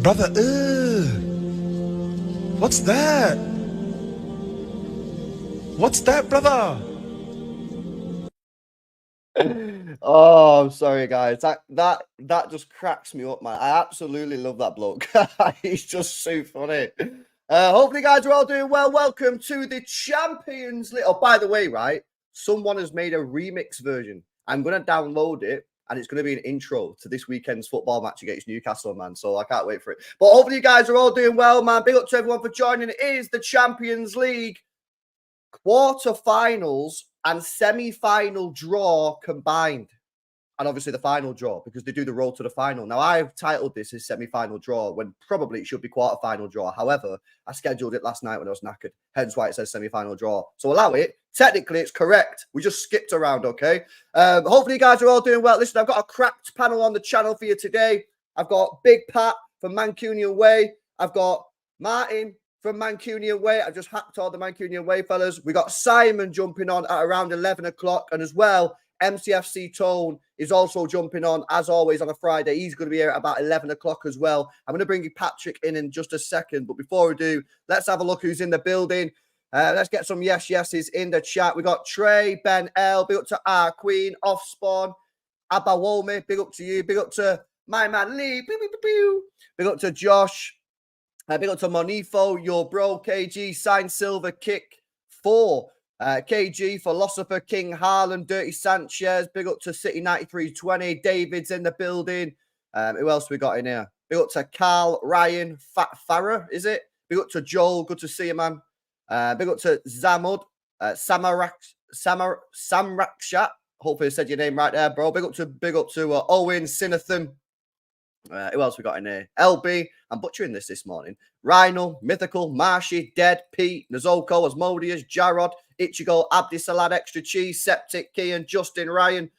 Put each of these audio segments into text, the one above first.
Brother, what's that? What's that, brother? Oh, I'm sorry, guys. That just cracks me up, man. I absolutely love that bloke. He's just so funny. Hopefully, you guys are all doing well. Welcome to the Champions League. Oh, by the way, right? Someone has made a remix version. I'm going to download it, and it's going to be an intro to this weekend's football match against Newcastle, man. So I can't wait for it. But hopefully, you guys are all doing well, man. Big up to everyone for joining. It is the Champions League quarterfinals and semi-final draw combined. And obviously the final draw, because they do the road to the final. Now, I've titled this as semi-final draw when probably it should be quarter-final draw. However, I scheduled it last night when I was knackered, hence why it says semi-final draw. So allow it. Technically, it's correct. We just skipped around, okay? Hopefully, you guys are all doing well. Listen, I've got a cracked panel on the channel for you today. I've got Big Pat from Mancunian Way. I've got Martin from Mancunian Way. I just hacked all the Mancunian Way fellas. We got Simon jumping on at around 11 o'clock. And as well, MCFC Tone is also jumping on, as always, on a Friday. He's going to be here at about 11 o'clock as well. I'm going to bring Patrick in just a second. But before we do, let's have a look who's in the building. Let's get some yeses in the chat. We got Trey, Ben L, big up to our Queen, Offspawn, Abawome, big up to you. Big up to my man Lee, big up to Josh. Big up to Monifo, your bro, KG, signed silver kick 4. KG, Philosopher, King, Harlan, Dirty Sanchez. Big up to City 9320. David's in the building. Who else we got in here? Big up to Karl, Ryan, Farah, is it? Big up to Joel. Good to see you, man. Big up to Zamud, Samrakshat. Hopefully I said your name right there, bro. Big up to Owen, Sinathan. Who else we got in here? LB. I'm butchering this morning. Rhino, Mythical, Marshy, Dead, Pete, Nozoko, Asmodeus, Jarrod, Ichigo, Abdi Salad, Extra Cheese, Septic, Kian, Justin, Ryan.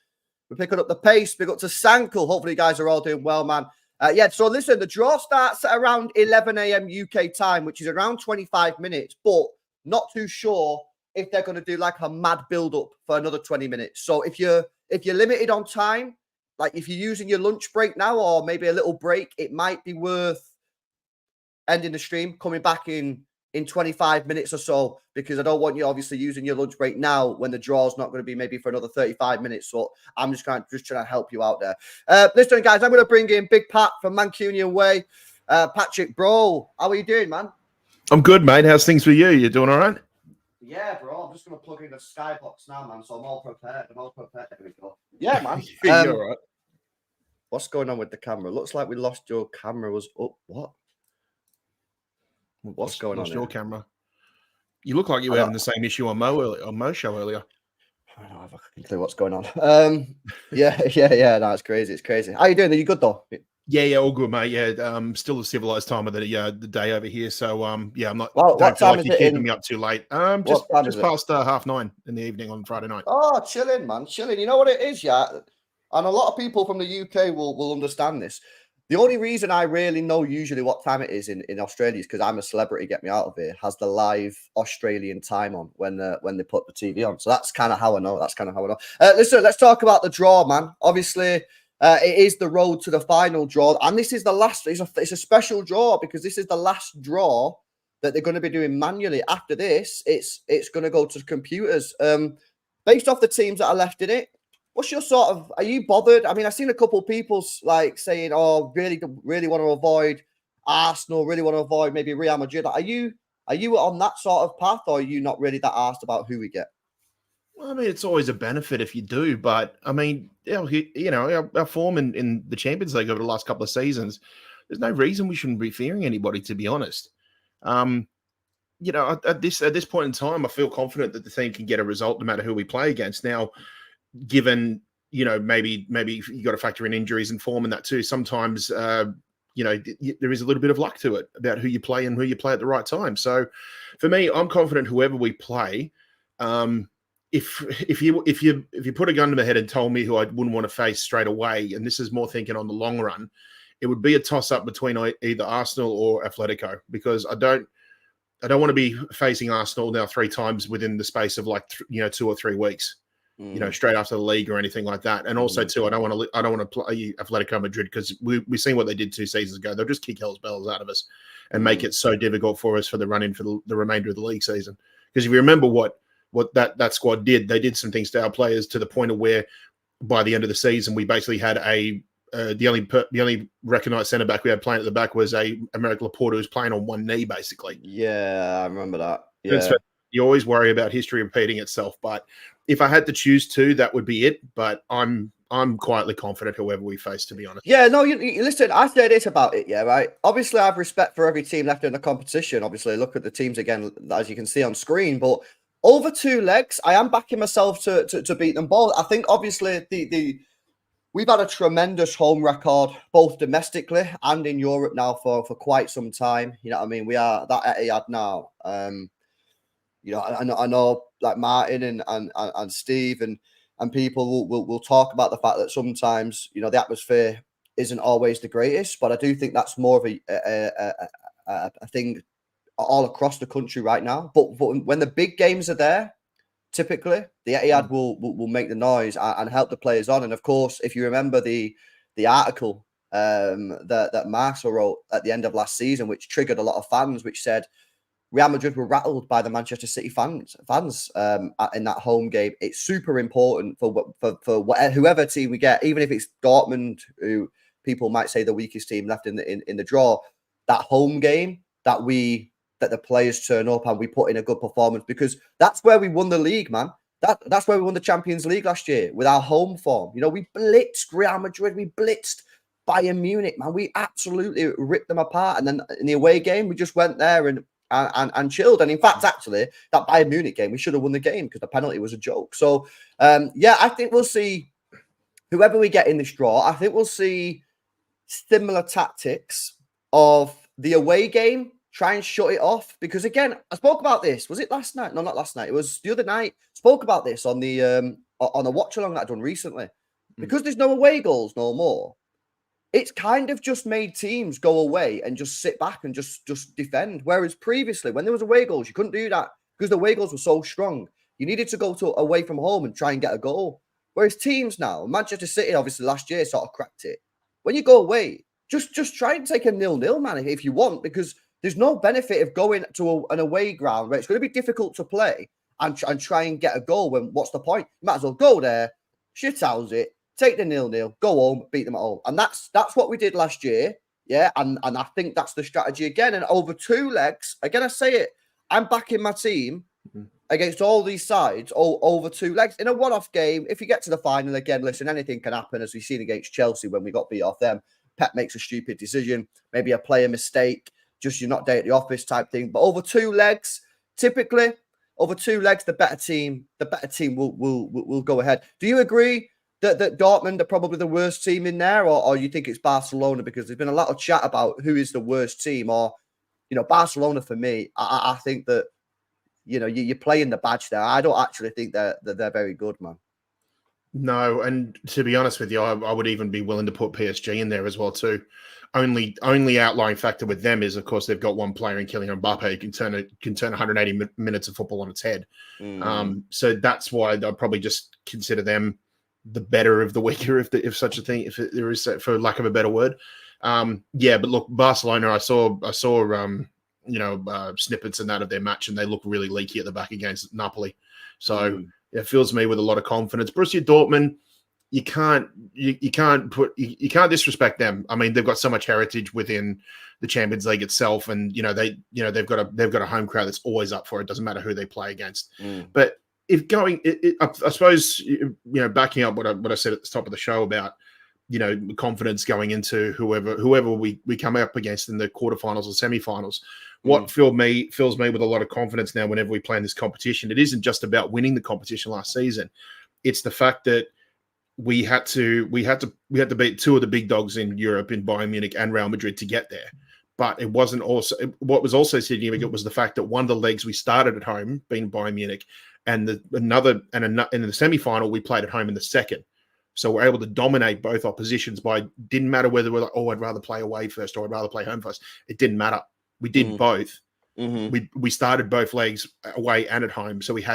We're picking up the pace. Big up to Sankel. Hopefully you guys are all doing well, man. So listen, the draw starts at around 11 a.m. UK time, which is around 25 minutes, but not too sure if they're going to do like a mad build-up for another 20 minutes. So if you're limited on time, like if you're using your lunch break now or maybe a little break, it might be worth ending the stream, coming back in 25 minutes or so, because I don't want you obviously using your lunch break now when the draw's not going to be maybe for another 35 minutes. So I'm just trying to help you out there. Listen, guys, I'm going to bring in Big Pat from Mancunian Way. Patrick, bro, how are you doing, man? I'm good, mate. How's things with you? You doing all right? Yeah, bro. I'm just going to plug in the Skybox now, man. So I'm all prepared. There we go. Yeah, man. You're all right. What's going on with the camera? Looks like we lost your camera. Was up. What? What's going on? Your camera. You look like you were having the same issue on Mo's show earlier. I don't have a clue what's going on. Yeah. No, it's crazy. It's crazy. How you doing? Are you good though? Yeah, all good, mate. Yeah, still a civilized time of the day over here. So yeah, I'm not. Well, don't feel like you're keeping me up too late. Just past 9:30 in the evening on Friday night. Oh, chilling, man, chilling. You know what it is, yeah. And a lot of people from the UK will understand this. The only reason I really know usually what time it is in Australia is because I'm a celebrity, get me out of here, has the live Australian time on when they put the TV on. So that's kind of how I know. Listen, let's talk about the draw, man. Obviously, it is the road to the final draw. And this is the last. It's a special draw because this is the last draw that they're going to be doing manually. After this, it's going to go to computers. Based off the teams that are left in it, what's your sort of, are you bothered? I mean, I've seen a couple of people like saying, oh, really want to avoid Arsenal, really want to avoid maybe Real Madrid. Are you on that sort of path, or are you not really that asked about who we get? Well, I mean, it's always a benefit if you do, but I mean, our form in the Champions League over the last couple of seasons, there's no reason we shouldn't be fearing anybody, to be honest. At this point in time, I feel confident that the team can get a result no matter who we play against. Now, given, maybe you got to factor in injuries and form and that too. Sometimes, there is a little bit of luck to it about who you play and who you play at the right time. So for me, I'm confident whoever we play, if you put a gun to my head and told me who I wouldn't want to face straight away, and this is more thinking on the long run, it would be a toss up between either Arsenal or Atletico, because I don't want to be facing Arsenal now 3 times within the space of 2 or 3 weeks. straight after the league or anything like that. And also too, I don't want to play Atletico Madrid because we've seen what they did 2 seasons ago. They'll just kick hell's bells out of us and make it so difficult for us for the run in for the remainder of the league season. Because if you remember what that squad did, they did some things to our players to the point of where by the end of the season we basically had the only recognised centre back we had playing at the back was American Laporta who's playing on one knee basically. Yeah, I remember that. Yeah. You always worry about history repeating itself, but if I had to choose 2, that would be it. But I'm quietly confident whoever we face, to be honest. Yeah, no, you listen, I say this about it, yeah, right? Obviously, I have respect for every team left in the competition. Obviously, look at the teams again, as you can see on screen. But over 2 legs, I am backing myself to beat them both. I think, obviously, we've had a tremendous home record, both domestically and in Europe now for quite some time. You know what I mean? We are that Etihad now. I know like Martin and Steve and people will talk about the fact that sometimes, the atmosphere isn't always the greatest, but I do think that's more of a thing all across the country right now. But when the big games are there, typically the Etihad will make the noise and help the players on. And of course, if you remember the article that Marcel wrote at the end of last season, which triggered a lot of fans, which said Real Madrid were rattled by the Manchester City fans in that home game. It's super important for whoever team we get, even if it's Dortmund, who people might say the weakest team left in the draw. That home game that the players turn up and we put in a good performance, because that's where we won the league, man. That's where we won the Champions League last year with our home form. We blitzed Real Madrid, we blitzed Bayern Munich, man. We absolutely ripped them apart. And then in the away game, we just went there and chilled. And in fact, actually, that Bayern Munich game, we should have won the game because the penalty was a joke. So, I think we'll see whoever we get in this draw. I think we'll see similar tactics of the away game, try and shut it off. Because again, I spoke about this. Was it last night? No, not last night. It was the other night. Spoke about this on the watch along that I've done recently. Because there's no away goals no more. It's kind of just made teams go away and just sit back and just defend. Whereas previously, when there was away goals, you couldn't do that because the away goals were so strong. You needed to go away from home and try and get a goal. Whereas teams now, Manchester City, obviously last year sort of cracked it. When you go away, just try and take a 0-0, man, if you want, because there's no benefit of going to an away ground where it's going to be difficult to play and try and get a goal. When what's the point? You might as well go there, shithouse it, take the 0-0, go home, beat them at home. And that's what we did last year. Yeah. And I think that's the strategy again. And over 2 legs, again, I say it, I'm backing my team against all these sides over 2 legs. In a one-off game, if you get to the final, again, listen, anything can happen, as we've seen against Chelsea when we got beat off them. Pep makes a stupid decision, maybe a player mistake, just you're not there at the office type thing. But over 2 legs, typically, over 2 legs, the better team will go ahead. Do you agree that Dortmund are probably the worst team in there, or you think it's Barcelona? Because there's been a lot of chat about who is the worst team, or Barcelona for me. I think that you're playing the badge there. I don't actually think they're very good, man. No, and to be honest with you, I would even be willing to put PSG in there as well too. Only outlying factor with them is, of course, they've got one player in Kylian Mbappe who can turn 180 minutes of football on its head. So that's why I'd probably just consider them the better of the weaker, if such a thing, if there is, for lack of a better word. But look, Barcelona, I saw snippets and that of their match, and they look really leaky at the back against Napoli. So it fills me with a lot of confidence. Borussia Dortmund, you can't disrespect them. I mean, they've got so much heritage within the Champions League itself, and they've got a home crowd that's always up for it. Doesn't matter who they play against. But if I suppose backing up what I said at the top of the show about confidence going into whoever we come up against in the quarterfinals or semifinals. What fills me with a lot of confidence now whenever we play in this competition, it isn't just about winning the competition last season. It's the fact that we had to beat 2 of the big dogs in Europe, in Bayern Munich and Real Madrid, to get there. But it wasn't also what was also significant was the fact that one of the legs we started at home, being Bayern Munich, and in the semi-final we played at home in the second. So we're able to dominate both oppositions didn't matter whether we're like, I'd rather play away first or I'd rather play home first. It didn't matter. We did both. We started both legs away and at home, so we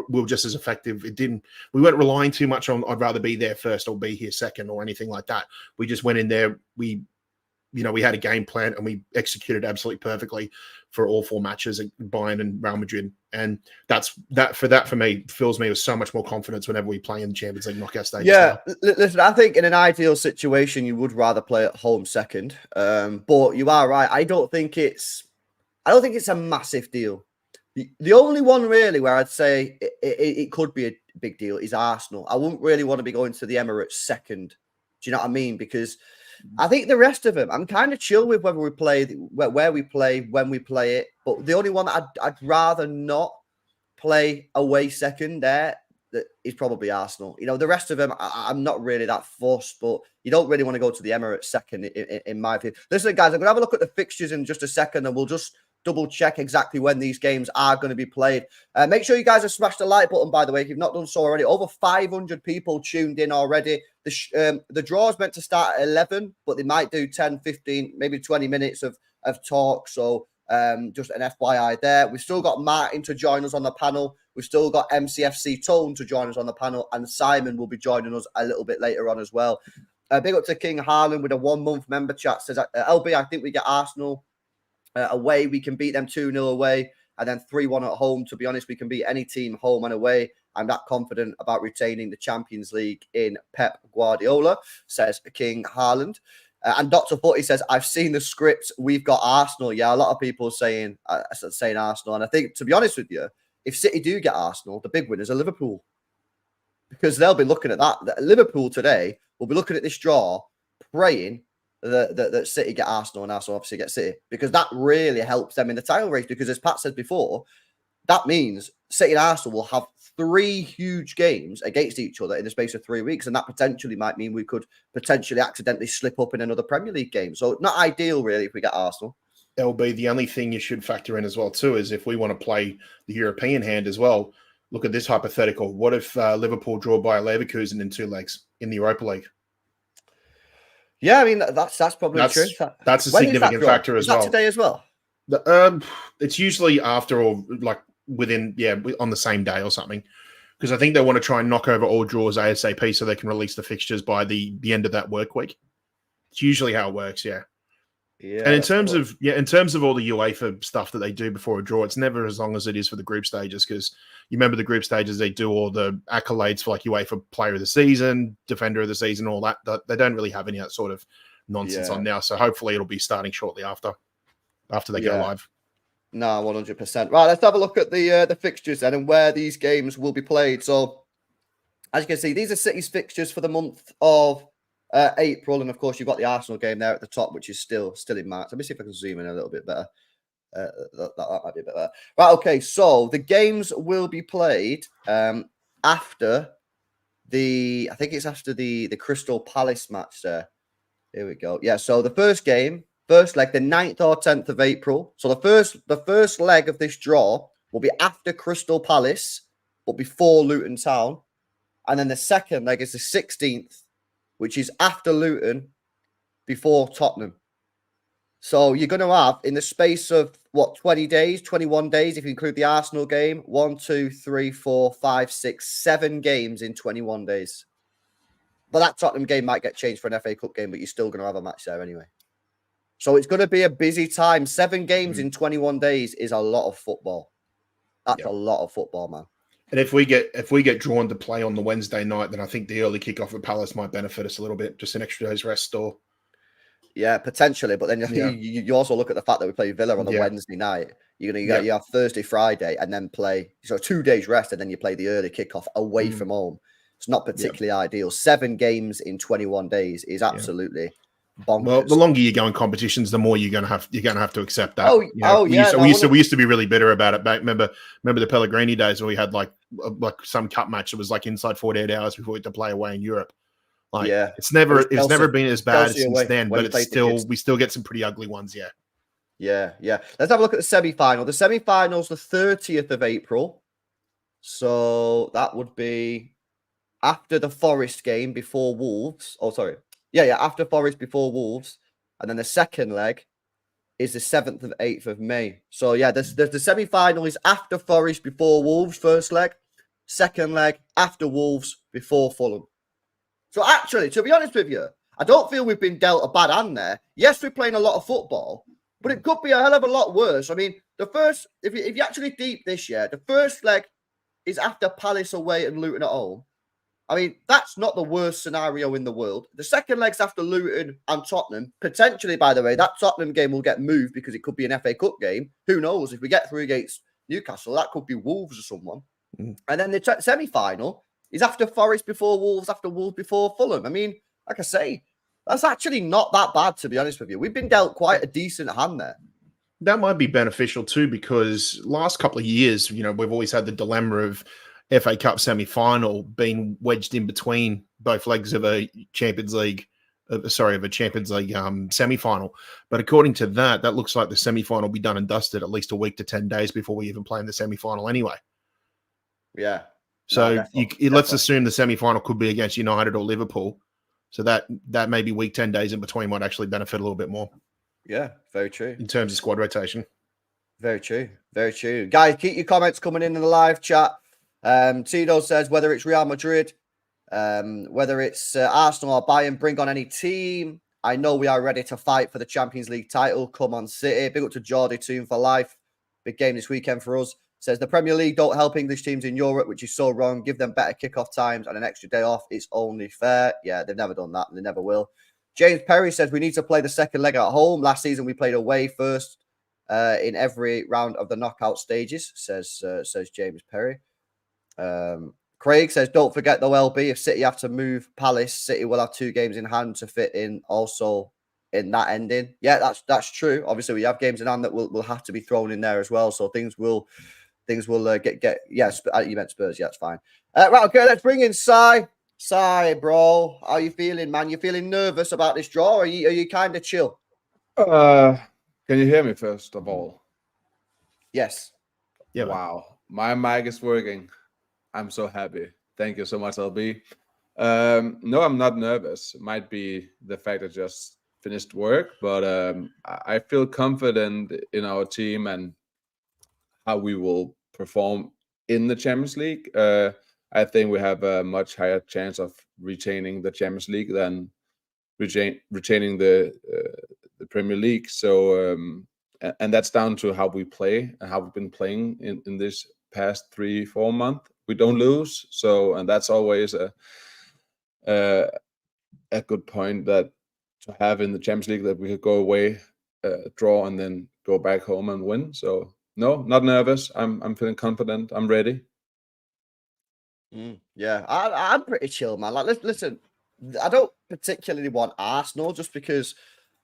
were just as effective. We weren't relying too much on I'd rather be there first or be here second or anything like that. We just went in there. We had a game plan and we executed absolutely perfectly for all 4 matches at Bayern and Real Madrid. And that for me fills me with so much more confidence whenever we play in the Champions League knockout stages. Yeah, listen, I think in an ideal situation you would rather play at home second. But you are right. I don't think it's a massive deal. The only one really where I'd say it could be a big deal is Arsenal. I wouldn't really want to be going to the Emirates second. Do you know what I mean? Because I think the rest of them, I'm kind of chill with whether we play, where we play, when we play it. But the only one that I'd rather not play away second there is probably Arsenal. The rest of them, I'm not really that fussed, but you don't really want to go to the Emirates second, in my opinion. Listen, guys, I'm going to have a look at the fixtures in just a second, and we'll just double check exactly when these games are going to be played. Make sure you guys have smashed the like button, by the way, if you've not done so already. Over 500 people tuned in already. The draw is meant to start at 11, but they might do 10, 15, maybe 20 minutes of talk. So just an FYI there. We've still got Martin to join us on the panel. We've still got MCFC Tone to join us on the panel, and Simon will be joining us a little bit later on as well. Big up to King Harlan with a 1-month member chat. Says, LB, I think we get Arsenal away. We can beat them 2-0 away and then 3-1 at home. To be honest, we can beat any team home and away. I'm that confident about retaining the Champions League in Pep Guardiola, says King Haaland. And Dr. Footy says, I've seen the script. We've got Arsenal. Yeah, a lot of people saying Arsenal. And I think, to be honest with you, if City do get Arsenal, the big winners are Liverpool. Because they'll be looking at that. Liverpool today will be looking at this draw, praying that City get Arsenal and Arsenal obviously get City, because that really helps them in the title race. Because as Pat said before, that means City and Arsenal will have 3 huge games against each other in the space of 3 weeks, and that potentially might mean we could potentially accidentally slip up in another Premier League game. So not ideal, really, if we get Arsenal. LB, the only thing you should factor in as well, too, is if we want to play the European hand as well, look at this hypothetical. What if Liverpool draw by Leverkusen in 2 legs in the Europa League? Yeah, I mean, that's probably true. That's a significant factor as well. Is that today as well? It's usually after or like within, on the same day or something. Because I think they want to try and knock over all draws ASAP so they can release the fixtures by the end of that work week. It's usually how it works, yeah. Yeah. And in terms of all the UEFA stuff that they do before a draw, it's never as long as it is for the group stages, because you remember the group stages, they do all the accolades for like UEFA Player of the Season, Defender of the Season, all that. They don't really have any of that sort of nonsense on now. So hopefully it'll be starting shortly after they go live. No, 100%. Right, let's have a look at the fixtures then and where these games will be played. So, as you can see, these are City's fixtures for the month of April, and of course you've got the Arsenal game there at the top, which is still in March. Let me see if I can zoom in a little bit better. That might be a bit better. Right, okay, so the games will be played after the Crystal Palace match there. Here we go. Yeah, so the first leg, the 9th or 10th of April. So the first leg of this draw will be after Crystal Palace, but before Luton Town. And then the second leg is the 16th, which is after Luton, before Tottenham. So you're going to have, in the space of, 20 days, 21 days, if you include the Arsenal game, 1, 2, 3, 4, 5, 6, 7 games in 21 days. But that Tottenham game might get changed for an FA Cup game, but you're still going to have a match there anyway. So it's going to be a busy time. 7 games in 21 days is a lot of football. That's a lot of football, man. And if we get drawn to play on the Wednesday night, then I think the early kickoff at Palace might benefit us a little bit, just an extra day's rest or... Yeah, potentially. But then you also look at the fact that we play Villa on the Wednesday night. You have Thursday, Friday, and then play 2 days rest, and then you play the early kickoff away from home. It's not particularly ideal. 7 games in 21 days is absolutely bonkers. Well, the longer you go in competitions, the more you're going to have to accept that. We used to be really bitter about it. Remember the Pellegrini days where we had like some cup match that was like inside 48 hours before we had to play away in Europe. It's never been as bad since then, but we still get some pretty ugly ones. Yeah. Let's have a look at the semi-final. The semi-final's the 30th of April. So that would be after the Forest game before Wolves. Oh, sorry. Yeah, after Forest before Wolves. And then the second leg is the 7th and 8th of May. So, yeah, the semi-final is after Forest, before Wolves, first leg. Second leg, after Wolves, before Fulham. So, actually, to be honest with you, I don't feel we've been dealt a bad hand there. Yes, we're playing a lot of football, but it could be a hell of a lot worse. I mean, the first, if you actually deep this year, the first leg is after Palace away and Luton at home. I mean, that's not the worst scenario in the world. The second leg's after Luton and Tottenham. Potentially, by the way, that Tottenham game will get moved because it could be an FA Cup game. Who knows? If we get through against Newcastle, that could be Wolves or someone. And then the semi-final is after Forest, before Wolves, after Wolves, before Fulham. I mean, like I say, that's actually not that bad, to be honest with you. We've been dealt quite a decent hand there. That might be beneficial too, because last couple of years, we've always had the dilemma of FA Cup semi-final being wedged in between both legs of a Champions League, semi-final. But according to that looks like the semi-final will be done and dusted at least a week to 10 days before we even play in the semi-final anyway. Yeah. So let's assume the semi-final could be against United or Liverpool. So that maybe week 10 days in between might actually benefit a little bit more. Yeah, very true. In terms of squad rotation. Very true. Very true. Guys, keep your comments coming in the live chat. Tito says, whether it's Real Madrid, whether it's Arsenal or Bayern, bring on any team. I know we are ready to fight for the Champions League title. Come on, City. Big up to Geordie Toon for life. Big game this weekend for us. Says, the Premier League don't help English teams in Europe, which is so wrong. Give them better kickoff times and an extra day off. It's only fair. Yeah, they've never done that, and they never will. James Perry says, we need to play the second leg at home. Last season, we played away first in every round of the knockout stages, says James Perry. Craig says, don't forget though, LB, if City have to move Palace, City will have 2 games in hand to fit in also in that ending. Yeah, that's true. Obviously, we have games in hand that will have to be thrown in there as well. So things will get yeah, you meant Spurs. Yeah, that's fine. Right, okay, let's bring in Sai. Sai, bro, how you feeling, man? You feeling nervous about this draw, or are you kind of chill? Can you hear me first of all? Yes. Yeah. Wow, my mic is working. I'm so happy. Thank you so much, LB. No, I'm not nervous. It might be the fact I just finished work, but I feel confident in our team and how we will perform in the Champions League. I think we have a much higher chance of retaining the Champions League than retaining the Premier League. So, and that's down to how we play and how we've been playing in this past 3-4 months. We don't lose, and that's always a good point that to have in the Champions League, that we could go away, draw, and then go back home and win. So no, not nervous. I'm feeling confident. I'm ready. Yeah, I'm pretty chill, man. Like, listen, I don't particularly want Arsenal just because,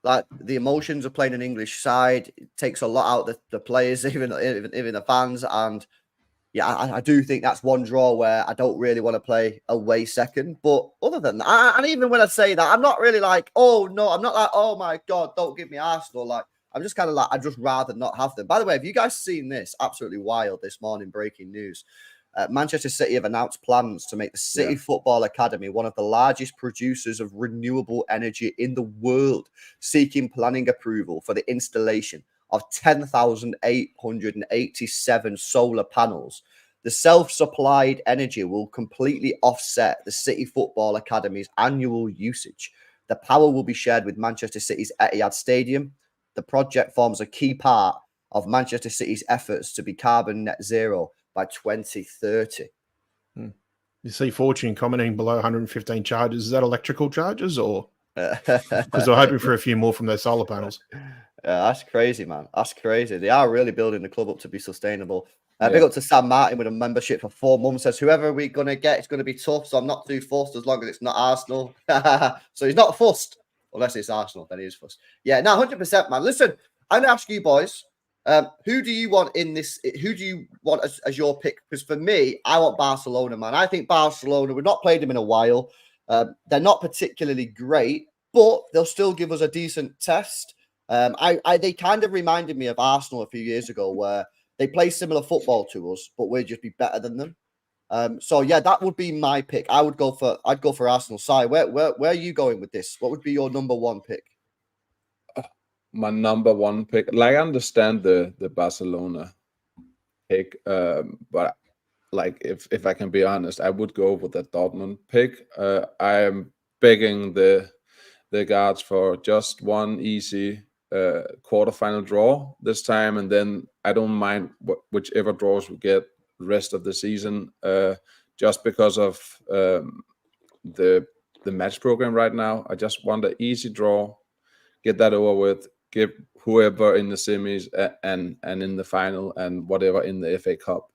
like, the emotions of playing an English side takes a lot out of the players, even the fans, and yeah, I do think that's one draw where I don't really want to play away second. But other than that, and even when I say that, I'm not really like, oh no, I'm not like, oh my God, don't give me Arsenal. Like, I'm just kind of like, I'd just rather not have them. By the way, have you guys seen this? Absolutely wild this morning, breaking news. Manchester City have announced plans to make the City Football Academy one of the largest producers of renewable energy in the world, seeking planning approval for the installation of 10,887 solar panels. The self-supplied energy will completely offset the City Football Academy's annual usage. The power will be shared with Manchester City's Etihad Stadium. The project forms a key part of Manchester City's efforts to be carbon net zero by 2030. You see Fortune commenting below 115 charges. Is that electrical charges or? Because they're hoping for a few more from their solar panels. That's crazy, man. That's crazy. They are really building the club up to be sustainable. Big up to Sam Martin with a membership for 4 months. Says, whoever we're going to get, it's going to be tough. So I'm not too fussed as long as it's not Arsenal. So he's not fussed. Unless it's Arsenal, then he is fussed. Yeah, no, 100%, man. Listen, I'm going to ask you boys, who do you want in this? Who do you want as your pick? Because for me, I want Barcelona, man. I think Barcelona, we've not played them in a while. They're not particularly great, but they'll still give us a decent test. They kind of reminded me of Arsenal a few years ago, where they play similar football to us, but we'd just be better than them. So yeah, that would be my pick. I'd go for Arsenal. Si, where are you going with this? What would be your number one pick? my number one pick. Like, I understand the Barcelona pick, but like if I can be honest, I would go with the Dortmund pick. I am begging the guards for just one easy quarterfinal draw this time, and then I don't mind whichever draws we get the rest of the season. Just because of the match program right now, I just want an easy draw, get that over with, give whoever in the semis and in the final and whatever in the FA Cup.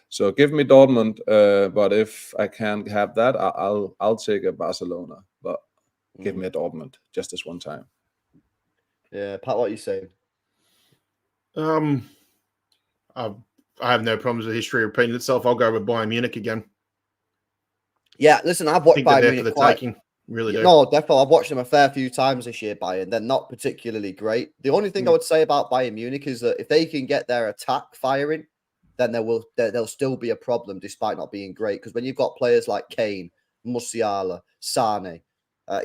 So give me Dortmund, but if I can't have that, I'll take a Barcelona. But give me a Dortmund just this one time. Yeah, Pat, what are you saying? I have no problems with history repeating itself. I'll go with Bayern Munich again. Yeah, listen, I've watched Bayern Munich quite. Taking. Really do. No, definitely. I've watched them a fair few times this year, Bayern. They're not particularly great. The only thing I would say about Bayern Munich is that if they can get their attack firing, then there'll still be a problem despite not being great. Because when you've got players like Kane, Musiala, Sane,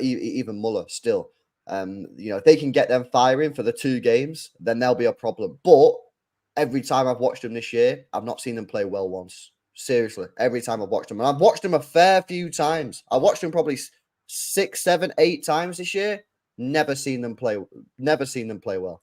even Muller still, if they can get them firing for the 2 games, then there'll be a problem. But every time I've watched them this year, I've not seen them play well once. Seriously, every time I've watched them. And I've watched them a fair few times. I watched them probably 6, 7, 8 times this year. Never seen them play well. Never seen them play well.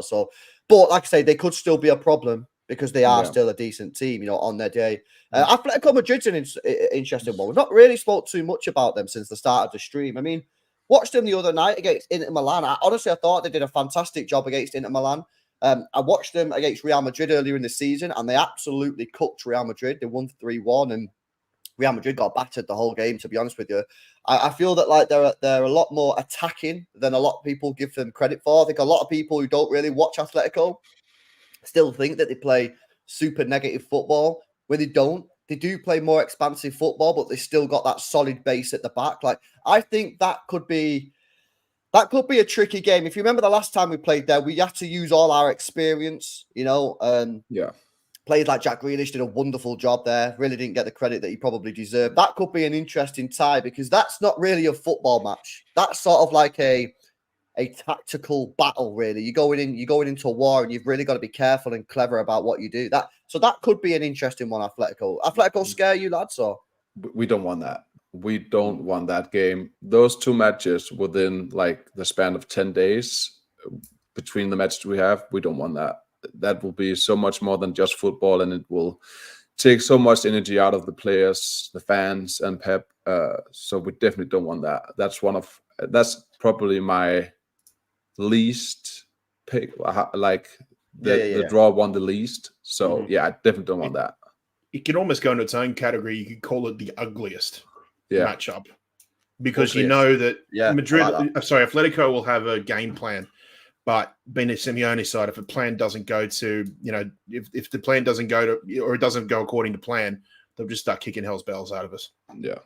So, but like I say, they could still be a problem because they are still a decent team, on their day. Atletico Madrid's an interesting one. We've not really spoke too much about them since the start of the stream. I mean, watched them the other night against Inter Milan. I thought they did a fantastic job against Inter Milan. I watched them against Real Madrid earlier in the season, and they absolutely cooked Real Madrid. They won 3-1, and Real Madrid got battered the whole game, to be honest with you. I feel that like they're a lot more attacking than a lot of people give them credit for. I think a lot of people who don't really watch Atletico still think that they play super negative football. When they don't, they do play more expansive football, but they still got that solid base at the back. Like, I think that could be a tricky game. If you remember the last time we played there, we had to use all our experience, Players like Jack Grealish did a wonderful job there. Really didn't get the credit that he probably deserved. That could be an interesting tie because that's not really a football match. That's sort of like a tactical battle, really. You're going into a war, and you've really got to be careful and clever about what you do. So that could be an interesting one. Atletico scare you, lads, or we don't want that. We don't want that game. Those 2 matches within like the span of 10 days between the matches we have, we don't want that. That will be so much more than just football, and it will take so much energy out of the players, the fans, and Pep. So we definitely don't want that. That's probably my least pick. Like the draw won the least. So I definitely don't want that. It can almost go into its own category. You could call it the ugliest matchup because you know that Atletico will have a game plan. But being a Simeone side, if a plan doesn't go to, if the plan doesn't go to, or it doesn't go according to plan, they'll just start kicking hell's bells out of us. Yeah.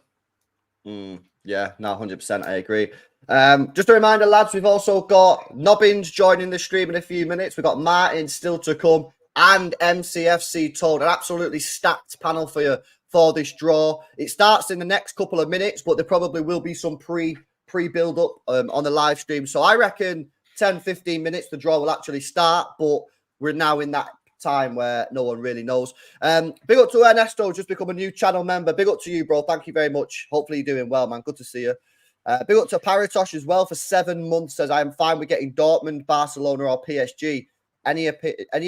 Yeah, no, 100%. I agree. Just a reminder, lads, we've also got Nobbins joining the stream in a few minutes. We've got Martin still to come and MCFC told. An absolutely stacked panel for you for this draw. It starts in the next couple of minutes, but there probably will be some pre-build up on the live stream. So I reckon 10-15 minutes the draw will actually start, but we're now in that time where no one really knows. Big up to Ernesto, just become a new channel member. Big up to you, bro. Thank you very much. Hopefully you're doing well, man. Good to see you. Big up to Paratosh as well for 7 months. Says I am fine with getting Dortmund, Barcelona, or PSG. Any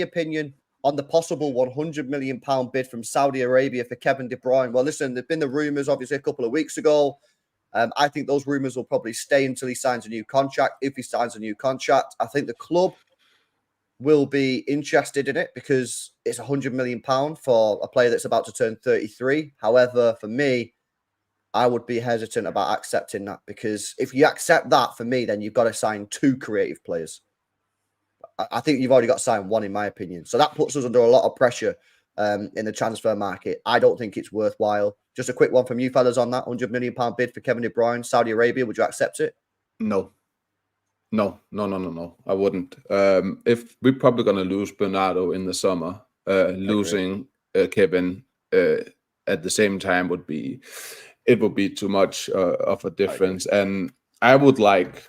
opinion on the possible £100 million bid from Saudi Arabia for Kevin De Bruyne? Well, listen, there've been the rumours obviously a couple of weeks ago. I think those rumours will probably stay until he signs a new contract. If he signs a new contract, I think the club will be interested in it because it's £100 million for a player that's about to turn 33. However, for me, I would be hesitant about accepting that because if you accept that for me, then you've got to sign 2 creative players. I think you've already got to sign 1, in my opinion. So that puts us under a lot of pressure in the transfer market. I don't think it's worthwhile. Just a quick one from you fellas on that £100 million bid for Kevin De Bruyne, Saudi Arabia. Would you accept it? No. I wouldn't. If we're probably going to lose Bernardo in the summer, losing Kevin at the same time would be too much of a difference. And I would like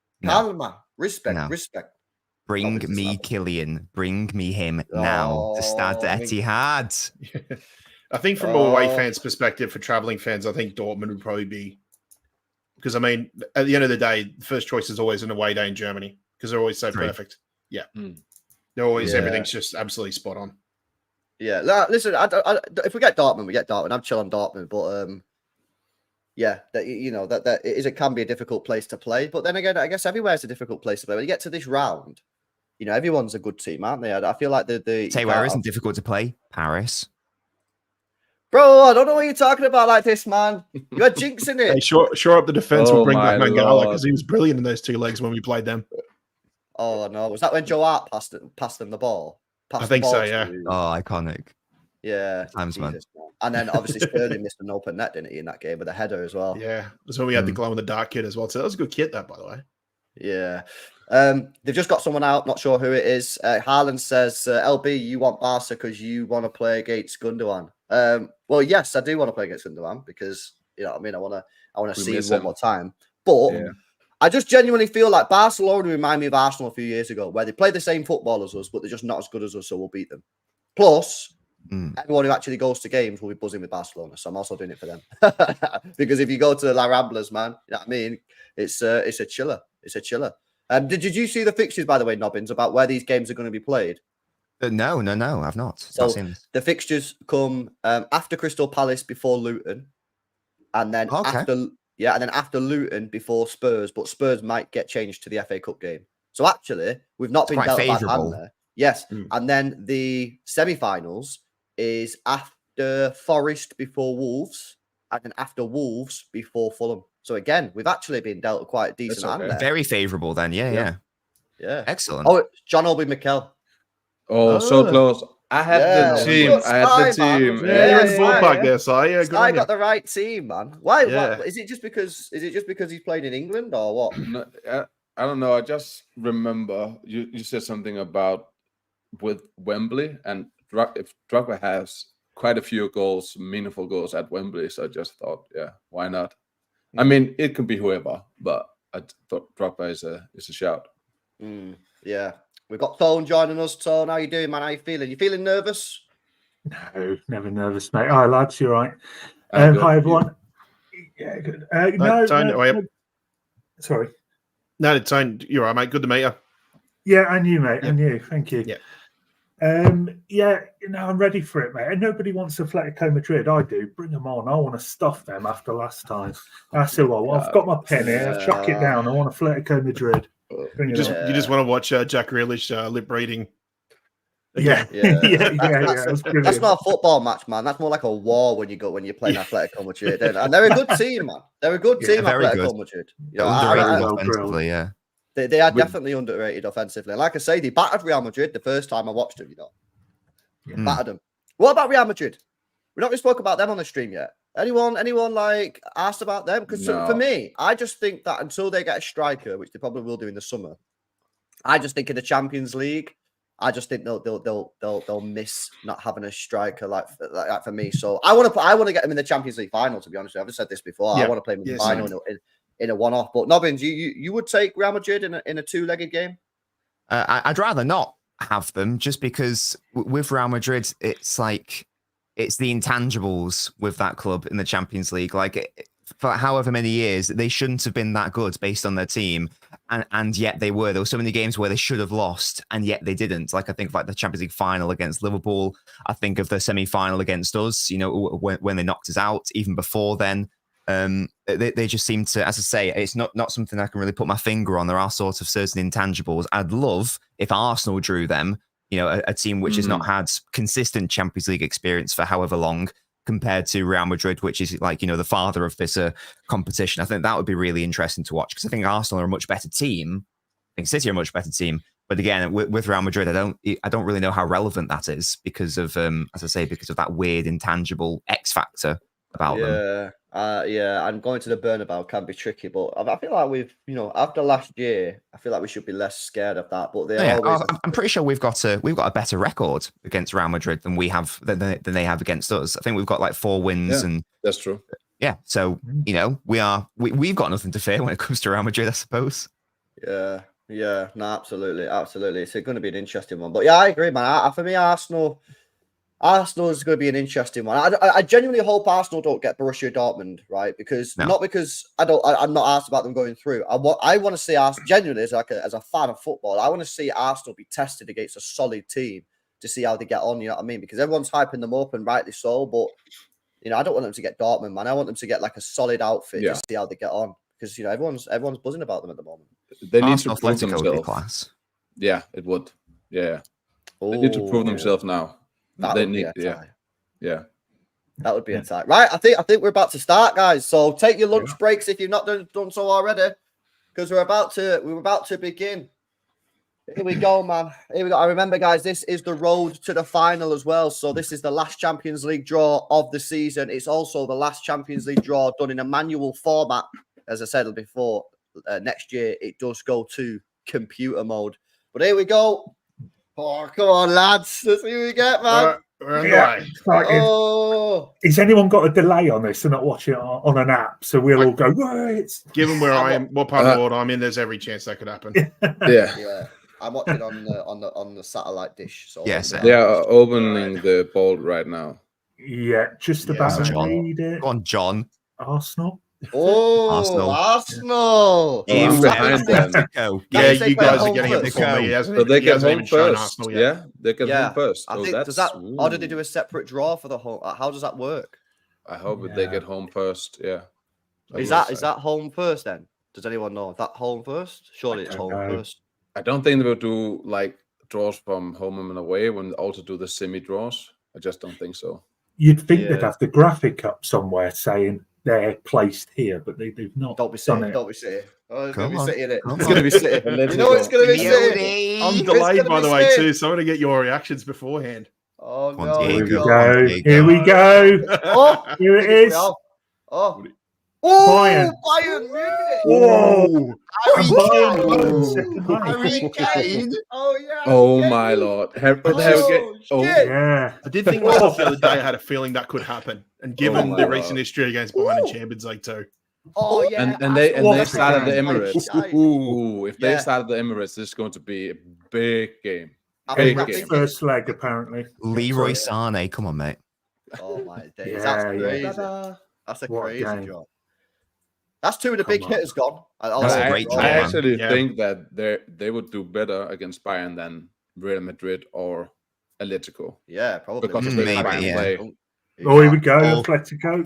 No. Calma. Respect. No. Respect. Bring Obviously, me Slaven. Killian. Bring me him now to start the Oh, I mean- Etihad. I think from away fans' perspective, for traveling fans, I think Dortmund would probably be, because I mean, at the end of the day, the first choice is always an away day in Germany because they're always so Agreed. perfect. Yeah, they're always Yeah. everything's just absolutely spot on. Yeah, listen. If we get Dortmund, we get Dortmund. I'm chill on Dortmund, but yeah, that it can be a difficult place to play. But then again, I guess everywhere is a difficult place to play. When you get to this round, everyone's a good team, aren't they? I feel like Say where isn't difficult to play? Paris. Bro, I don't know what you're talking about like this, man. You're jinxing it. Hey, shore up the defense. Oh We'll bring back my Mangala Lord. because he was brilliant in those 2 legs when we played them. Oh no, was that when Joe Hart passed them the ball? I think so, yeah. Oh, iconic. Yeah. Times, man. Jesus, man. And then obviously Sterling missed an open net, didn't he, in that game with a header as well? Yeah, that's when we had the glow in the dark kit as well. So that was a good kit, that, by the way. Yeah. They've just got someone out, not sure who it is. Haaland says, LB, you want Barca because you want to play against Gundogan. Well, yes, I do want to play against Gundogan because I want to see him one more time. But I just genuinely feel like Barcelona remind me of Arsenal a few years ago, where they play the same football as us, but they're just not as good as us, so we'll beat them. Plus, everyone who actually goes to games will be buzzing with Barcelona, so I'm also doing it for them. Because if you go to La Ramblas, man, you know what I mean? It's a chiller. It's a chiller. Did you see the fixtures, by the way, Nobbins, about where these games are going to be played? No, I've not. So the fixtures come after Crystal Palace, before Luton, and then after Luton, before Spurs. But Spurs might get changed to the FA Cup game. So actually, we've not been dealt a bad hand there. Yes, and then the semi-finals is after Forest, before Wolves, and then after Wolves, before Fulham. So again, we've actually been dealt a quite decent hand there. Very favourable then. Yeah. Excellent. Oh, John Obi Mikel. Oh, so close. I had the team. I had the team. Yeah, you're in the ballpark there, Si. Yeah, good on you. got the right team, man. Why? Is it just because he's playing in England or what? No, I don't know. I just remember you said something about with Wembley, and if Drogba has quite a few goals, meaningful goals at Wembley, so I just thought, why not? I mean, it could be whoever, but I thought Drogba is a shout. Yeah. We've got Tone joining us. Tone, how you doing, man? How you feeling? You feeling nervous? No, never nervous, mate. Hi, lads. You're right. Hi, everyone. Yeah, good. No. Sorry. No, Tone, you're right, mate. Good to meet you. Yeah, and you, mate. Yeah. And you. Thank you. Yeah. I'm ready for it, mate. And nobody wants Atletico Madrid. I do. Bring them on. I want to stuff them after last time. That's who I want. I've got my pen here. I'll chuck it down. I want Atletico Madrid. You just want to watch Jack Grealish lip reading. Yeah. That's not a football match, man. That's more like a war when you're playing Atletico Madrid. And they're a good team, man. They're a good team, Atletico Madrid. Underrated offensively, yeah. They are definitely underrated offensively. Like I say, they battered Real Madrid the first time I watched them, Battered them. What about Real Madrid? We've not really spoke about them on the stream yet. Anyone like asked about them? Because for me, I just think that until they get a striker, which they probably will do in the summer, I just think in the Champions League, I just think they'll miss not having a striker like for me. So I want to get them in the Champions League final. To be honest, I've just said this before. I want to play them in the final in a one-off. But Nobbins, you would take Real Madrid in a two-legged game? I'd rather not have them, just because with Real Madrid, it's like it's the intangibles with that club in the Champions League. Like for however many years, they shouldn't have been that good based on their team, and yet they were. There were so many games where they should have lost, and yet they didn't. Like I think of like the Champions League final against Liverpool. I think of the semi-final against us. When they knocked us out. Even before then, they just seem to, as I say, it's not something I can really put my finger on. There are sort of certain intangibles. I'd love if Arsenal drew them. A team which has not had consistent Champions League experience for however long, compared to Real Madrid, which is like, the father of this competition. I think that would be really interesting to watch, because I think Arsenal are a much better team. I think City are a much better team. But again, with Real Madrid, I don't really know how relevant that is because of, as I say, because of that weird intangible X factor about them. And going to the Bernabeu can be tricky, but I feel like we've, after last year, I feel like we should be less scared of that. But I'm pretty sure we've got a better record against Real Madrid than we have than they have against us. I think we've got like 4 wins, and that's true. Yeah, so we've got nothing to fear when it comes to Real Madrid, I suppose. Yeah, no, absolutely. It's going to be an interesting one. But yeah, I agree, man. For me, Arsenal is going to be an interesting one. I genuinely hope Arsenal don't get Borussia Dortmund, right? Because not because I'm not asked about them going through. I want to see Arsenal genuinely as a fan of football. I want to see Arsenal be tested against a solid team to see how they get on. You know what I mean? Because everyone's hyping them up, and rightly so. But I don't want them to get Dortmund, man. I want them to get like a solid outfit to see how they get on. Because everyone's buzzing about them at the moment. They need to Arsenal prove Atletico would be themselves. class. Yeah, it would. Yeah, they need to prove themselves now. They need, yeah. That would be a tie. Right, I think we're about to start, guys. So take your lunch breaks if you've not done so already, because we're about to begin. Here we go, man. Here we go. I remember, guys, this is the road to the final as well. So this is the last Champions League draw of the season. It's also the last Champions League draw done in a manual format. As I said before, next year it does go to computer mode. But here we go. Oh, come on, lads. Let's see what we get, man. Has anyone got a delay on this and not watching it on an app? So we'll all go, wait. Given where I am, what part of the world I'm in, there's every chance that could happen. Yeah. I'm watching on the satellite dish. So Yes, they are opening the bolt right now. Yeah, just about to John. read it. Go on, John. Arsenal. Arsenal. Who's behind them? Yeah, you guys are getting it before me. So they get home first. Yeah, they get home first. I think or did they do a separate draw for the home? How does that work? I hope they get home first. Yeah. Is that home first then? Does anyone know? Is that home first? Surely it's home first. I don't think they will do like draws from home and away when they also do the semi draws. I just don't think so. You'd think they'd have the graphic up somewhere saying they're placed here, but they've not. Don't be sitting. Don't be sitting. Oh, it's going to be sitting in it. It's going to be sitting. You know it's going to be sitting. I'm delayed, by the way, too, so I'm going to get your reactions beforehand. Oh, no. Here we go. Here we go. Oh, here it is. Oh, Bayern. Whoa. Harry Kane. Oh, yeah. Oh, my Lord. Yeah. I did think myself the other day, I had a feeling that could happen. And given the recent history against Bayern in Champions League too. Oh, yeah. And they started the Emirates. If they started the Emirates, this is going to be a big game. Big game. First leg, apparently. Leroy Sane, come on, mate. Oh, my days. That's crazy. That's a crazy job. That's two of the big hitters gone. That's a great job, I actually think that they would do better against Bayern than Real Madrid or Atletico. Yeah, probably. Because of the play. Oh, here we go, Atletico.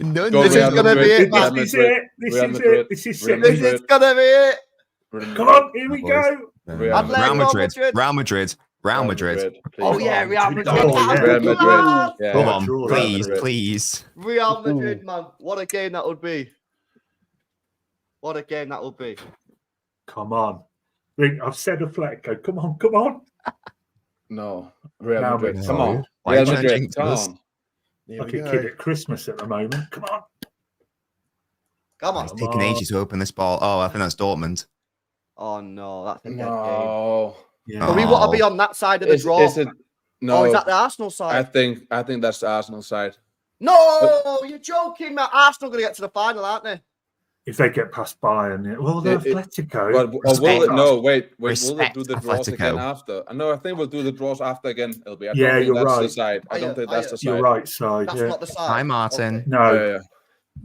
No, this is going to be it. This is it. This is it. This is it. This is going to be it. Come on, here we go. Real Madrid. Oh, yeah, Real Madrid. Come on, please. Real Madrid, man. What a game that would be. Come on. I've said Atletico. Come on. No, Real Madrid. No. Come on. Real Real Madrid. Madrid. Come on. Like a kid at Christmas at the moment. Come on. It's taking ages to open this ball. Oh, I think that's Dortmund. Oh, no. That's a dead game. Yeah. But we want to be on that side of the draw. No, is that the Arsenal side? I think that's the Arsenal side. No, you're joking, man. Arsenal going to get to the final, aren't they? If they get past Bayern, well, they're Atletico. Will they do the draws Atletico. again after? No, I think we'll do the draws after again, LB. I Yeah, don't think you're that's right. the side. I don't think that's the side. You're right side. That's not the side. Hi, Martin. Okay. No. Yeah.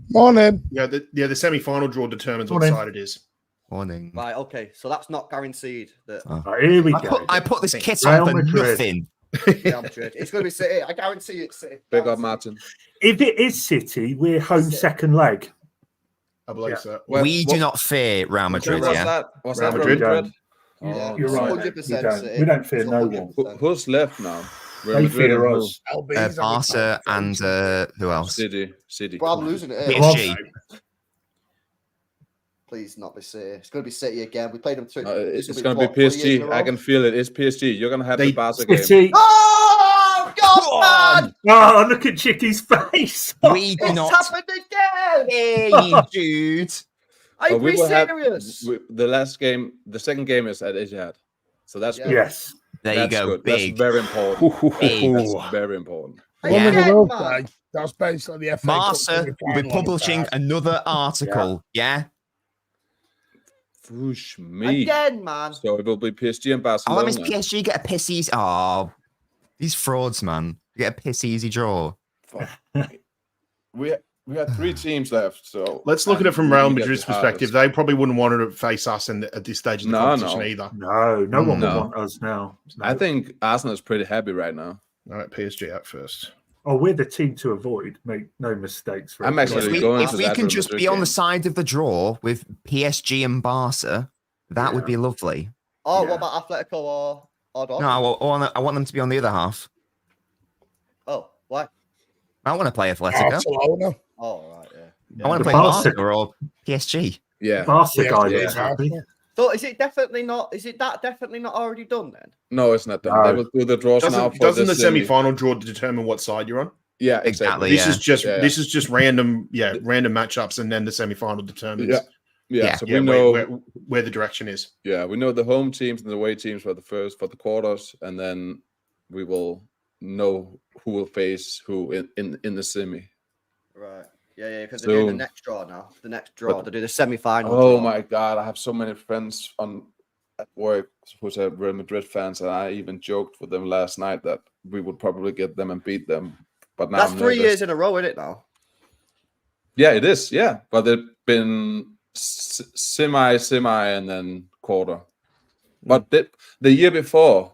Morning. Yeah, the semi-final draw determines what Morning. side it is. Morning. Right, okay. So that's not guaranteed. Right, here we go. I put this kit Real on for Madrid. nothing. Real Madrid. It's going to be City. I guarantee it's City. Big up, Martin. If it is City, we're home second leg. I believe so. We do not fear Real Madrid, What's yeah? that? What's Real that? Madrid. Real Madrid? Yeah, You're right. 100% We don't fear no one. Who's left now? Real They Madrid fear and us. Barca and who else? City. Bro, I'm losing it. PSG. Please not be City. It's going to be City again. We played them through. It's going to be PSG. I can feel it. It's PSG. You're going to have the Barca game. City. Oh, God, man! Oh, look at Chicky's face. We do It's not happened again! fear you, dude. Are you But we will have serious? the second game is at Etihad. So that's good. Yes. There you That's go. good. Big. That's very important. Big. That's very important. Yeah. Man. That's basically the FA Cup Marca will be semi-final publishing on another article. Yeah. Whoosh me. Again, man. So it will be PSG and Oh, Barcelona. that means PSG get a piss easy. Oh, these frauds, man. Get a piss easy draw. Fuck. we had 3 teams left, so Let's look at it from we Real can get Madrid's the hardest. perspective. They probably wouldn't want to face us at this stage of the competition either. No one No. will want us now. No. I think Arsenal is pretty happy right now. All right, PSG out first. Oh, we're the team to avoid. Make no mistakes. I'm Rich. actually If we, going if to we that can Real just Madrid be on the game. side of the draw with PSG and Barca, that would be lovely. Oh, Yeah. what about Atletico or Dortmund? No, I want them to be on the other half. Oh, why? I want to play Atletico. Barcelona. Oh, right, yeah. I want to The play Barca- Barca or PSG. Yeah. Barca Yeah, guy yeah. looks happy. So is it definitely not? Is it that definitely not already done then? No, it's not done. No. They will do the draws now. Doesn't the semi. semi-final draw determine what side you're on? Yeah, Exactly. This Yeah. is just Yeah, yeah. this is just random matchups, and then the semi-final determines. Yeah. Yeah. Yeah. So Yeah, we know. where the direction is. Yeah, we know the home teams and the away teams for the quarters, and then we will know who will face who in the semi. Right. Yeah, because they're doing the So- next draw now. The next draw. They do the semi-final. Oh draw. my god, I have so many friends at work who's are Real Madrid fans, and I even joked with them last night that we would probably get them and beat them. But now That's I'm 3 nervous. years in a row, isn't it now? Yeah, it is. Yeah, but they've been semi, and then quarter. But the year before,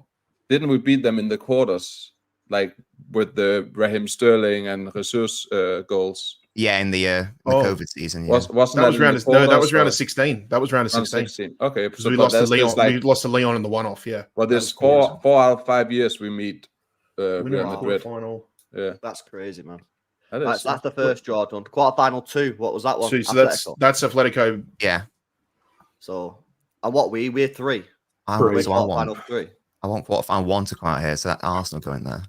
didn't we beat them in the quarters, like with the Raheem Sterling and Jesus goals? Yeah, in the Oh. COVID season. Yeah. Wasn't That was in round the of, no, that quarters was round or- of 16. That was round of round 16. 16. Okay, Because so we but lost to that's Leon. just like We lost to Leon in the one-off. Yeah. well, there's That's cool. four out of 5 years we meet We Real know Madrid. quarterfinal. Yeah, That's crazy, man. that Right, is. so that's the first draw done. Quarterfinal 2. What was that one? So Atletico. that's Atletico. Yeah. So, and what we're 3. I Three. want, We're so I want, quarterfinal 3. I want quarterfinal 1 to come out here, so that Arsenal going there.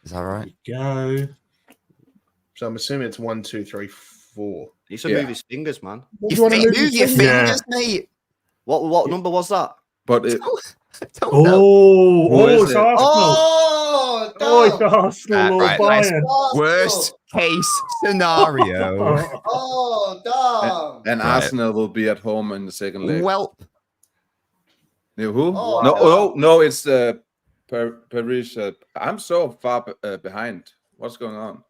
Is that right? Go. So I'm assuming it's 1, 2, 3, 4. He should Yeah. move his fingers, man. What do you want to Move move your to? fingers, mate. What number was that? But it, Don't know. Oh, is it's it? Arsenal. Oh, Oh, it's Arsenal or Right, let's- Bayern. Worst case scenario. Oh, damn. and Right. Arsenal will be at home in the second leg. Well, Yeah, who? Oh, No, it's Paris. I'm so far behind. What's going on?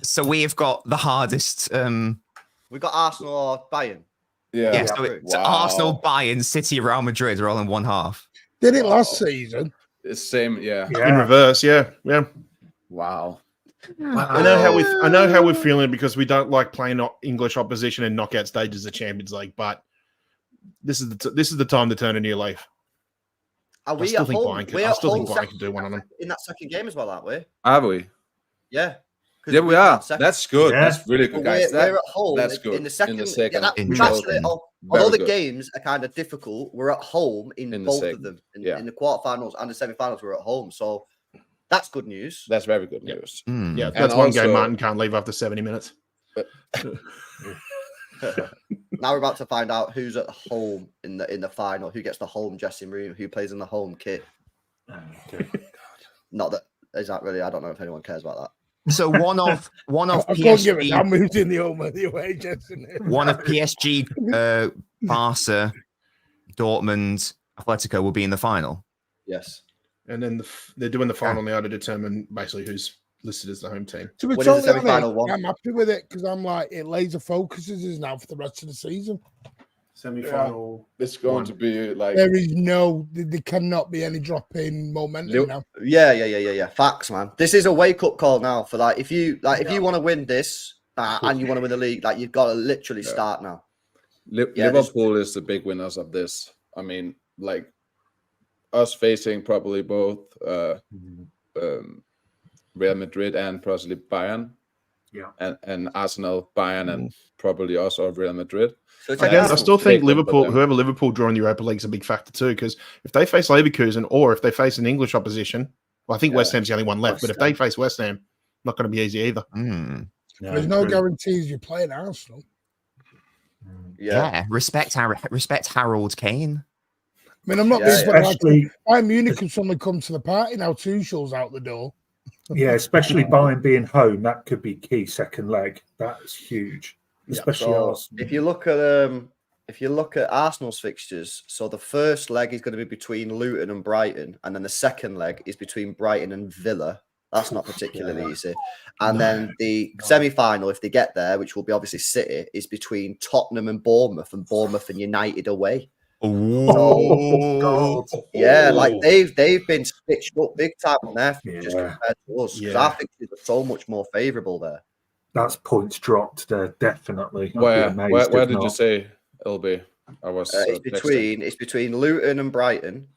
so we've got the hardest. We got Arsenal or Bayern. Yeah, Yeah. so it's Wow. Arsenal, Bayern, City, Real Madrid are all in one half. Did it last season? It's same. Yeah. In Yeah. reverse, yeah. Wow. I know how we're feeling because we don't like playing English opposition in knockout stages of Champions League, but this is the time to turn a new leaf. Are I we still at think home? Bayern could, We're I at still think home Bayern could do one on them. in that second game as well, aren't we? Are we? Yeah. 'Cause Yeah, we got are. second. That's good. Yeah. That's really good, But guys. we're at home that's good. in the second. In the second. Yeah, we've Interesting. actually, although Very the good. games are kind of difficult, we're at home in In the both of second, them. yeah. In the quarterfinals and the semi-finals, we're at home. So that's good news. That's very good Yeah. news. Hmm. Yeah, And that's one game also- Martin can't leave after 70 minutes. Now we're about to find out who's at home in the final, who gets the home dressing room, who plays in the home kit. Okay. Not that is that really. I don't know if anyone cares about that. So one of I can't give it. PSG, I moved in the home or the away, Jason. one of PSG, Barca, Dortmund, Atletico will be in the final. Yes. And then they're doing the final now to determine basically who's listed as the home team. To be When is the totally semi-final honest, one? I'm happy with it because I'm like, it laser focuses us now for the rest of the season. Semi-final. It's going One. to be like There is there cannot be any drop in momentum Nope. now. Yeah. Facts, man. This is a wake up call now for like if you want to win this and you want to win the league, like you've got to literally start now. Yeah, this- Liverpool is the big winners of this. I mean, like us facing probably both Real Madrid and possibly Bayern. Yeah. And Arsenal, Bayern, and probably also Real Madrid. So it's I like guess I still think Take them, but Liverpool, then- whoever Liverpool draw in the Europa League is a big factor too. Because if they face Leverkusen or if they face an English opposition, well, I think Yeah. West Ham's the only one left. West But if they face West Ham, not going to be easy either. Hmm. There's no guarantees you're playing Arsenal. Yeah. Respect Harold Kane. I mean, I'm not Yeah, being funny, like, Especially, Bayern Munich can suddenly come to the party now. Tuchel's out the door. yeah, especially Bayern being home, that could be key second leg. That's huge. Yeah. Especially So Arsenal. if you look at if you look at Arsenal's fixtures, so the first leg is going to be between Luton and Brighton, and then the second leg is between Brighton and Villa. That's not particularly easy. And then the semi-final, if they get there, which will be obviously City, is between Tottenham and Bournemouth and United away. God. Yeah, like they've been stitched up big time on their fixtures compared to us, because our fixtures are so much more favourable there. That's points dropped there, definitely. Where did you say it'll be? I was. It's between Luton and Brighton.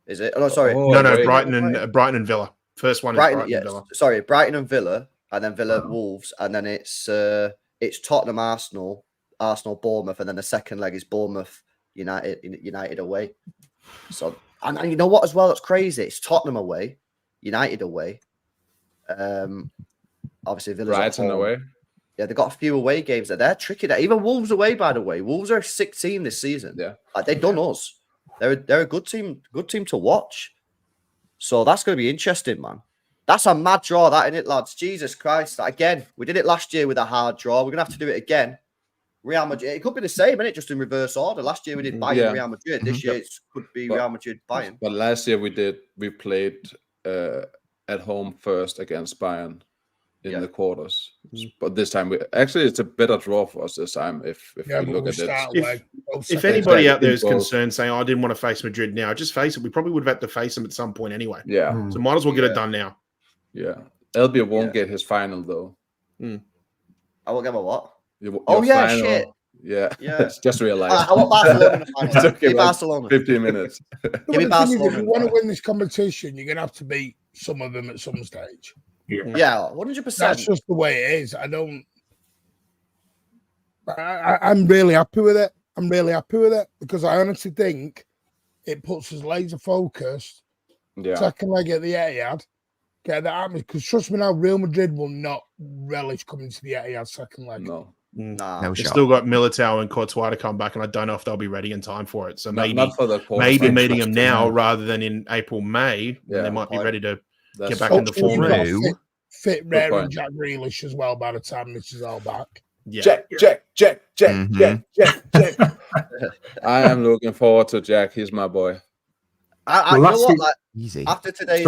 Is it? Oh, no, sorry. Brighton and Villa. First one is Brighton and Villa. Sorry, Brighton and Villa, and then Villa Wolves, and then it's Tottenham, Arsenal, Bournemouth, and then the second leg is Bournemouth, United away. So, and you know what as well? That's crazy. It's Tottenham away, United away. Obviously Villa's Brighton away. Yeah, they've got a few away games that they're tricky. Even Wolves away, by the way. Wolves are a sick team this season. Yeah, like they've done us. They're a good team to watch. So that's going to be interesting, man. That's a mad draw, that, isn't it, lads? Jesus Christ. Again, we did it last year with a hard draw. We're going to have to do it again. Real Madrid. It could be the same, isn't it? Just in reverse order. Last year we did Bayern, Real Madrid. This year it could be Real Madrid, Bayern. But last year we played at home first against Bayern in the quarters. But this time, it's a better draw for us this time if we look at it. If anybody out there is concerned, saying, I didn't want to face Madrid now, just face it. We probably would have had to face them at some point anyway. Yeah. So might as well get it done now. Yeah. LB won't get his final, though. I won't get my what? Your final, shit. Yeah. Just realized. I want Barcelona in the final. Give Barcelona. 15 minutes. Give me Barcelona. If you want to win this competition, you're going to have to beat some of them at some stage. Yeah, 100%. That's just the way it is. I'm really happy with it. I'm really happy with it because I honestly think it puts us laser focused. Yeah. Second leg at the Etihad, get that at me. Because trust me now, Real Madrid will not relish coming to the Etihad second leg. No. They've still got Militao and Courtois to come back, and I don't know if they'll be ready in time for it. So maybe meeting them now rather than in April, May, when they might be ready to get back in the form. Fit Rare and Jack Grealish as well by the time this is all back. Yeah. Jack. I am looking forward to Jack. He's my boy. You know what? Like, easy. After today's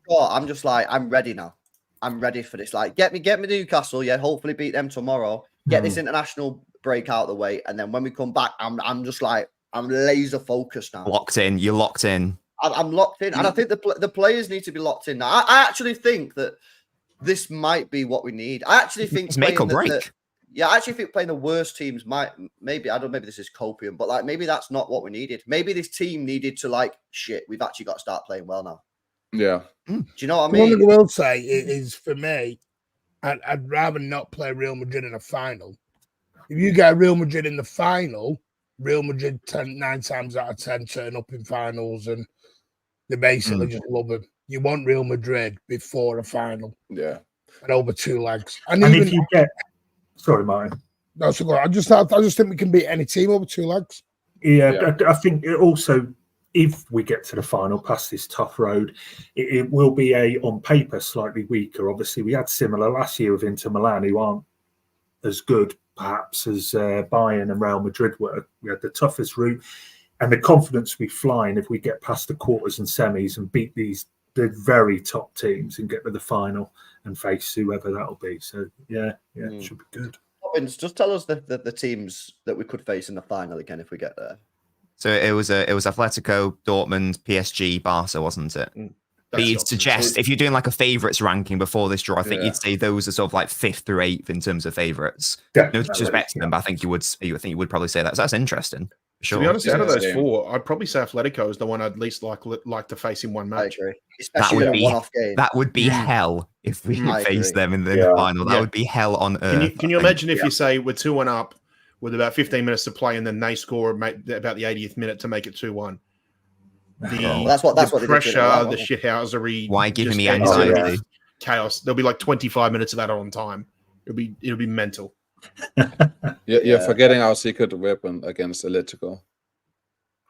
call, I'm just like, I'm ready now. I'm ready for this. Like, get me Newcastle. Yeah, hopefully beat them tomorrow. Get this international break out of the way, and then when we come back, I'm just like, I'm laser focused now. Locked in. You're locked in. I'm locked in, and I think the players need to be locked in now. I actually think that this might be what we need. I actually think it's make or break. I actually think playing the worst teams maybe this is copium, but like maybe that's not what we needed. Maybe this team needed to we've actually got to start playing well now. Yeah. Do you know what I mean? One thing I will say is for me, I'd rather not play Real Madrid in a final. If you get Real Madrid in the final, Real Madrid 9 times out of 10 turn up in finals and they basically just love them. You want Real Madrid before a final. Yeah. And over 2 legs. And even if you get... Sorry, Martin. No, so I just think we can beat any team over 2 legs. Yeah. I think it also, if we get to the final past this tough road, it will be on paper slightly weaker. Obviously, we had similar last year with Inter Milan, who aren't as good perhaps as Bayern and Real Madrid were. We had the toughest route, and the confidence we fly in if we get past the quarters and semis and beat the very top teams and get to the final and face whoever that'll be. So it should be good. Just tell us the teams that we could face in the final again if we get there. So it was Atletico, Dortmund, PSG, Barca, wasn't it? But you'd suggest if you're doing like a favourites ranking before this draw, I think you'd say those are sort of like 5th through 8th in terms of favourites. No disrespect to them, but I think you would probably say that. So that's interesting. Sure. To be honest, out of those 4, I'd probably say Atletico is the one I'd least like to face in one match. I agree. Especially in a one-off game. That would be hell if we face them in the final. That would be hell on earth. Can you imagine if you say we're 2-1 up with about 15 minutes to play and then they score about the 80th minute to make it 2-1? That's what the pressure, the shithousery. Why giving me anxiety? Chaos. There'll be like 25 minutes of that on time. It'll be mental. You're forgetting our secret weapon against Atletico.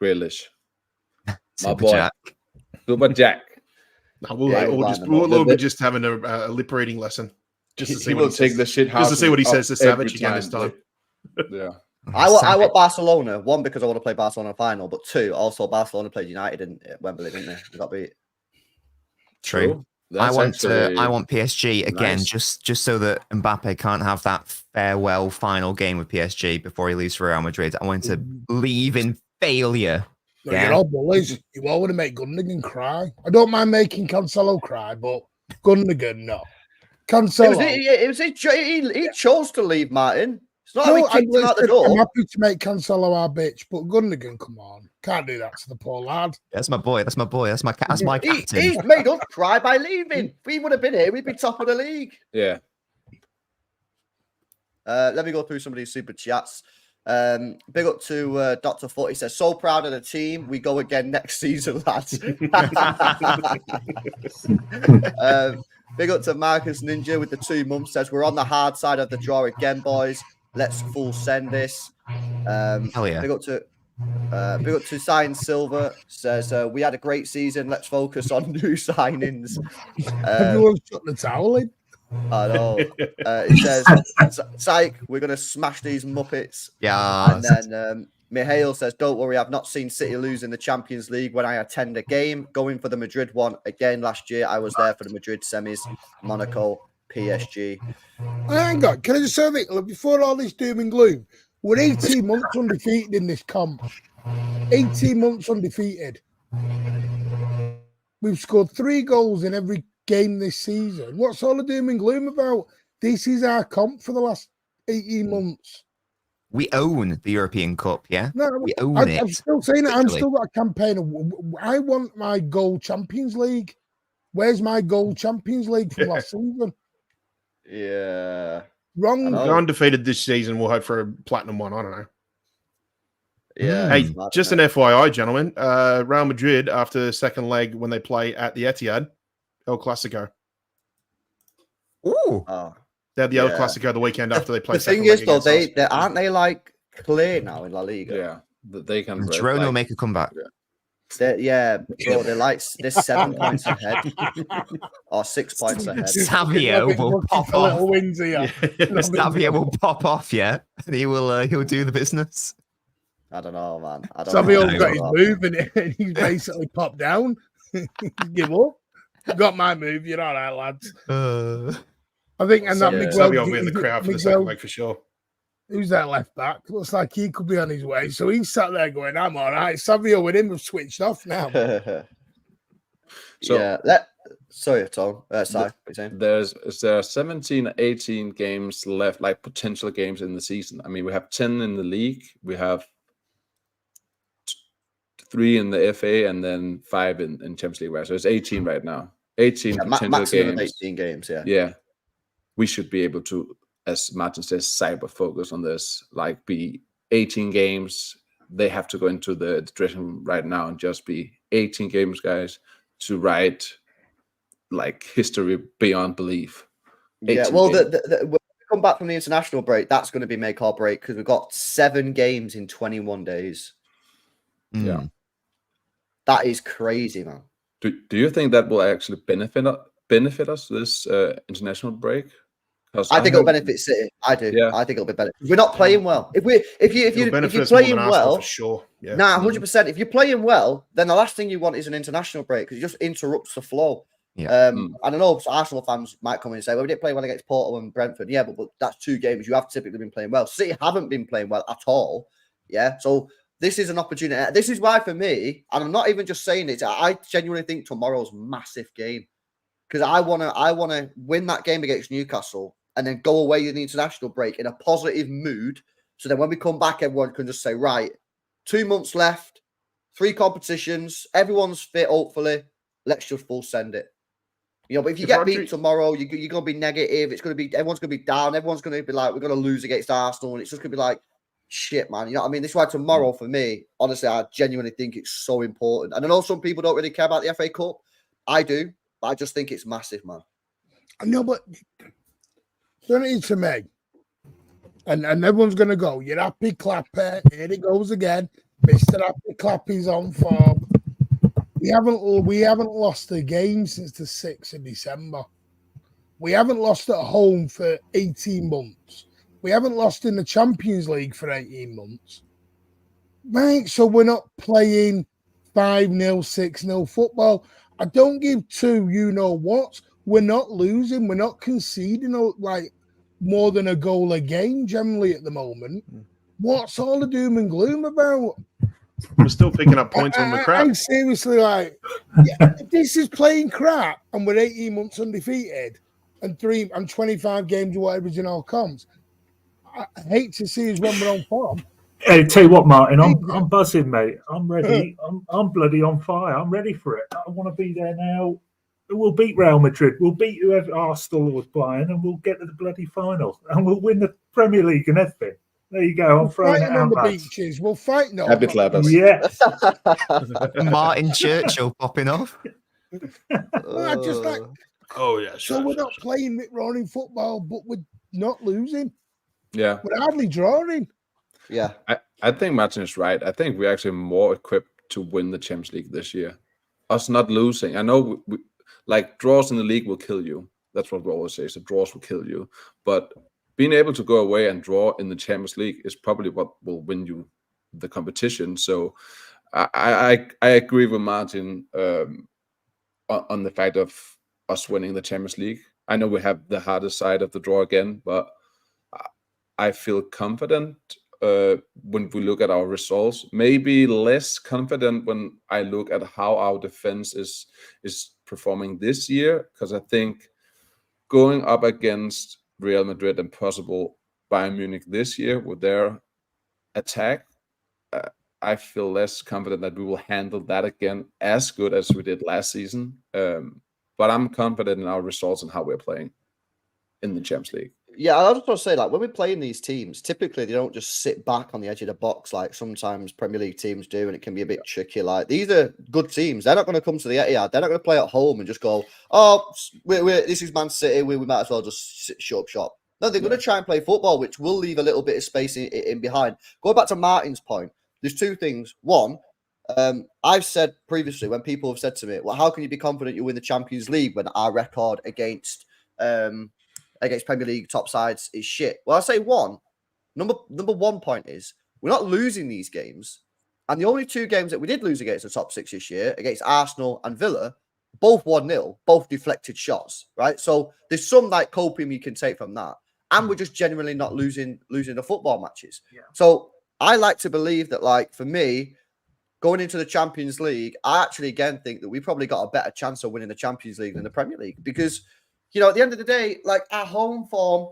Grealish. My boy. Super Jack. No, we'll be just having a lip reading lesson. Just to see he will take the shit house. Just to see what he says to Savage again this time. Yeah. I want Barcelona. One, because I want to play Barcelona final, but two, also Barcelona played United at Wembley, didn't they? They got beat. True. I want PSG again, nice. just so that Mbappe can't have that farewell final game with PSG before he leaves for Real Madrid. I want him to leave in failure. No, you're all bullies. You all want to make Gundogan cry. I don't mind making Cancelo cry, but Gundogan, no. Cancelo. He chose to leave, Martin. It's not like we kicked him out the door. I'm happy to make Cancelo our bitch, but Gundogan, come on. Can't do that to the poor lad. That's my boy. That's my boy. That's my captain. He's made us cry by leaving. If we would have been here, we'd be top of the league. Yeah. Let me go through some of these super chats. Big up to Dr. Foot. He says, so proud of the team. We go again next season, lads. Big up to Marcus Ninja with the 2 months. Says, we're on the hard side of the draw again, boys. Let's full send this. Hell yeah. Big up to Sign Silver. Says, we had a great season. Let's focus on new signings. Everyone shut the towel in. I know. He says, psych, we're going to smash these Muppets. Yeah. And then Mihail says, don't worry, I've not seen City lose in the Champions League when I attend a game. Going for the Madrid one again last year. I was there for the Madrid semis, Monaco, PSG. Hang on, can I just say that before all this doom and gloom, we're 18 months undefeated in this comp. 18 months undefeated. We've scored 3 goals in every game this season. What's all the doom and gloom about? This is our comp for the last 18 months. We own the European Cup, yeah? No, we own it. I'm still saying it. I'm still got a campaign. I want my goal Champions League. Where's my goal Champions League from last season? Yeah. Wrong. They're undefeated this season. We'll hope for a platinum one. I don't know. Yeah. Hey, just an FYI, gentlemen. Real Madrid, after the second leg, when they play at the Etihad, El Clasico. Ooh. Oh. They had the El Clasico the weekend after they play. The thing is, though, they aren't they like clear now in La Liga? Yeah. They can. Girona will make a comeback. Yeah. Bro, they're 7 points ahead. Or 6 points ahead. Savio will pop off. Wings here. Savio will pop off, yeah. And he'll do the business. I don't know, man. Savio's got his move and he's basically popped down. Give up. Got my move. You're all right, lads. I think, and that Miguel will be in the crowd for the second leg for sure. Who's that left back? Looks like he could be on his way. So he's sat there going, I'm all right. Savio with him have switched off now. Sorry, Tom. There's 17, 18 games left, like potential games in the season. I mean, we have 10 in the league. We have 3 in the FA and then 5 in Champions League, right? So it's 18 right now. 18 potential games. 18 games, yeah. Yeah. We should be able to, as Martin says, cyber focus on this, like be 18 games. They have to go into the dressing room right now and just be 18 games, guys, to write like history beyond belief. Yeah, well, when we come back from the international break, that's going to be make or break because we've got 7 games in 21 days. Yeah. That is crazy, man. Do you think that will actually benefit us this international break? I think it'll benefit City. I do. Yeah. I think it'll be better. We're not playing well. If you're playing well, for sure. Yeah. 100%. If you're playing well, then the last thing you want is an international break because it just interrupts the flow. Yeah. And I know Arsenal fans might come in and say, well, we didn't play well against Porto and Brentford. Yeah, but that's 2 games. You have typically been playing well. City haven't been playing well at all. Yeah. So this is an opportunity. This is why for me, and I'm not even just saying it, I genuinely think tomorrow's massive game. Because I wanna win that game against Newcastle and then go away in the international break in a positive mood. So then when we come back, everyone can just say, right, 2 months left, 3 competitions, everyone's fit, hopefully. Let's just full send it. But if you get beat tomorrow, you're going to be negative. Everyone's going to be down. Everyone's going to be like, we're going to lose against Arsenal. And it's just going to be like, shit, man. You know what I mean? This is why tomorrow, for me, honestly, I genuinely think it's so important. And I know some people don't really care about the FA Cup. I do. But I just think it's massive, man. No, but turn it into me. And everyone's going to go, you're happy, Clapper. Here it goes again. Mr. Happy Clappy's on form. We haven't lost a game since the 6th of December. We haven't lost at home for 18 months. We haven't lost in the Champions League for 18 months. Right, so we're not playing 5-0, 6-0 football. I don't give two you-know-what. We're not losing. We're not conceding like more than a goal a game generally at the moment. What's all the doom and gloom about? We're still picking up points on the crap. I'm seriously like, if this is playing crap and we're 18 months undefeated and 25 games or whatever's in our comps, I hate to see us when we're on form. Hey, tell you what, Martin, I'm buzzing, mate. I'm ready. I'm bloody on fire. I'm ready for it. I want to be there now. We'll beat Real Madrid. We'll beat whoever Arsenal or Bayern, and we'll get to the bloody final, and we'll win the Premier League and everything. There you go. I'm throwing it out on the lads. beaches. We'll fight no. Happy clappers. Yes. Martin Churchill popping off. Just like, Oh yeah. so we're not playing Mick Roaring football, but we're not losing. Yeah. We're hardly drawing. Yeah. I think Martin is right. I think we're actually more equipped to win the Champions League this year. Us not losing. I know like draws in the league will kill you. That's what we always say. So draws will kill you. But being able to go away and draw in the Champions League is probably what will win you the competition. So I agree with Martin on the fact of us winning the Champions League. I know we have the hardest side of the draw again, but I feel confident when we look at our results. Maybe less confident when I look at how our defense is performing this year, because I think going up against Real Madrid and possible Bayern Munich this year with their attack, I feel less confident that we will handle that again as good as we did last season. But I'm confident in our results and how we're playing in the Champions League. Yeah, I was just going to say, like, when we're playing these teams, typically they don't just sit back on the edge of the box like sometimes Premier League teams do, and it can be a bit tricky. Like, these are good teams. They're not going to come to the Etihad. They're not going to play at home and just go, oh, this is Man City. We might as well just shut up shop. No, they're going to try and play football, which will leave a little bit of space in behind. Going back to Martin's point, there's two things. One, I've said previously when people have said to me, well, how can you be confident you win the Champions League when our record against Premier League top sides is shit? Well, I say number 1 point is we're not losing these games. And the only two games that we did lose against the top six this year, against Arsenal and Villa, both 1-0, both deflected shots, right? So there's some like coping you can take from that. And we're just genuinely not losing the football matches. Yeah. So I like to believe that, like, for me, going into the Champions League, I actually again think that we probably got a better chance of winning the Champions League than the Premier League, because, you know, at the end of the day, like, our home form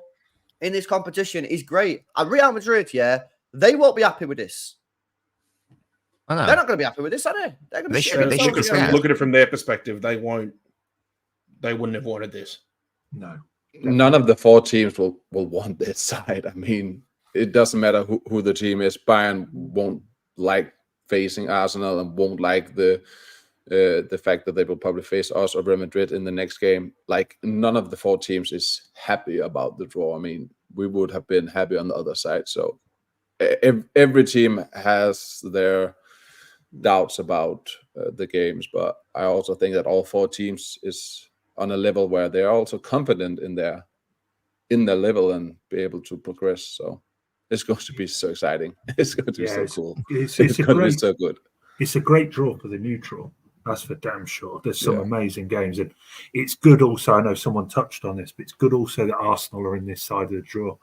in this competition is great. And Real Madrid, yeah, they won't be happy with this. They're not going to be happy with this, are they? They're going to look at it from their perspective. They wouldn't have wanted this. No. None of the four teams will want this side. I mean, it doesn't matter who the team is. Bayern won't like facing Arsenal and won't like the fact that they will probably face us or Real Madrid in the next game. Like, none of the four teams is happy about the draw. I mean, we would have been happy on the other side. So every team has their doubts about the games, but I also think that all four teams is on a level where they're also confident in their level and be able to progress. So it's going to be so exciting. It's going to be so cool. It's going to be so good. It's a great draw for the neutral. That's for damn sure. There's some amazing games, and it's good also. I know someone touched on this, but it's good also that Arsenal are in this side of the draw.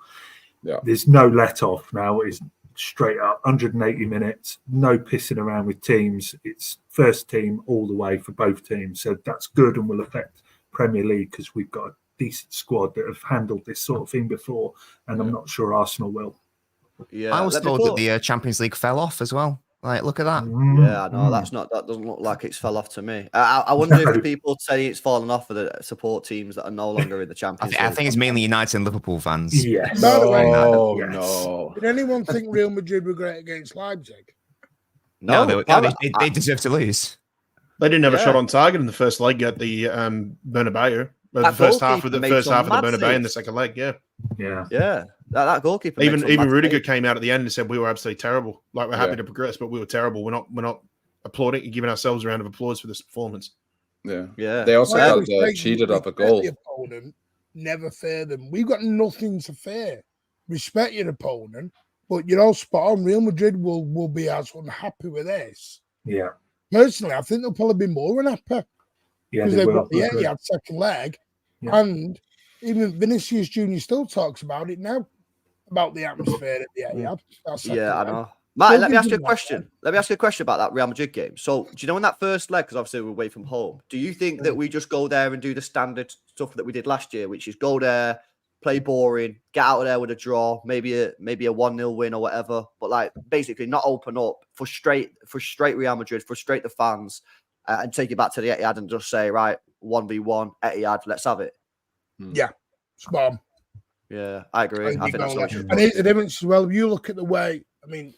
Yeah, there's no let off now. It's straight up 180 minutes, no pissing around with teams. It's first team all the way for both teams. So that's good and will affect Premier League because we've got a decent squad that have handled this sort of thing before, and I'm not sure Arsenal will. Yeah, I was told that the Champions League fell off as well. Like, look at that. Yeah, no, that doesn't look like it's fell off to me. I wonder if people say it's fallen off for the support teams that are no longer in the Champions League. I think it's mainly United and Liverpool fans. Yes. By the way, no. Did anyone think Real Madrid were great against Leipzig? No, they deserve to lose. They didn't have a shot on target in the first leg at the Bernabeu. The first half of the Bernabeu in the second leg. Yeah. That goalkeeper. Even Rudiger came out at the end and said we were absolutely terrible. Like, we're happy to progress, but we were terrible. We're not applauding and giving ourselves a round of applause for this performance. Yeah. They also got cheated off a goal. The opponent never fear them. We've got nothing to fear. respect your opponent, but you're all spot on. Real Madrid will be as unhappy with this. Yeah. Personally, I think they'll probably be more unhappy Yeah, because they they've will. got the Etihad second leg, Yeah. and even Vinicius Junior still talks about it now, about the atmosphere at the Etihad. Yeah, I know. Martin, let me ask you a question. Let me ask you a question about that Real Madrid game. So, do you know in that first leg, because obviously we're away from home, do you think that we just go there and do the standard stuff that we did last year, which is go there, play boring, get out of there with a draw, maybe a 1-0 win or whatever, but like basically not open up, frustrate Real Madrid, frustrate the fans, and take it back to the Etihad and just say, right, 1v1 Etihad, let's have it. Yeah, spot on. Yeah, I agree. I think that's what we should and here's the difference as well. If you look at the way, I mean,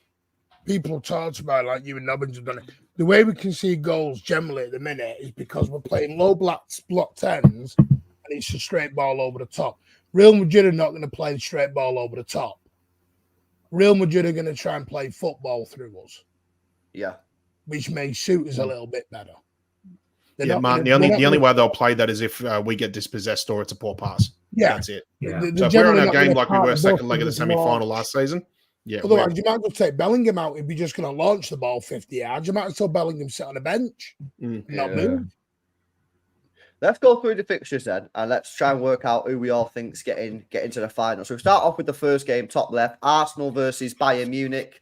people have talked about, like you and Nobbins have done it. The way we can see goals generally at the minute is because we're playing low block 10s and it's a straight ball over the top. Real Madrid are not going to play the straight ball over the top. Real Madrid are going to try and play football through us. Yeah. Which may suit us a little bit better. Martin, the only way they'll play that is if we get dispossessed or it's a poor pass. Yeah. That's it. Yeah. So if we're on our game like we were second leg of the semi-final last season, yeah. Otherwise, you might as well take Bellingham out if you're just going to launch the ball 50 yards. You might as well Bellingham sit on a bench, not move. Let's go through the fixtures then, and let's try and work out who we all think's get into the final. So we start off with the first game, top left, Arsenal versus Bayern Munich.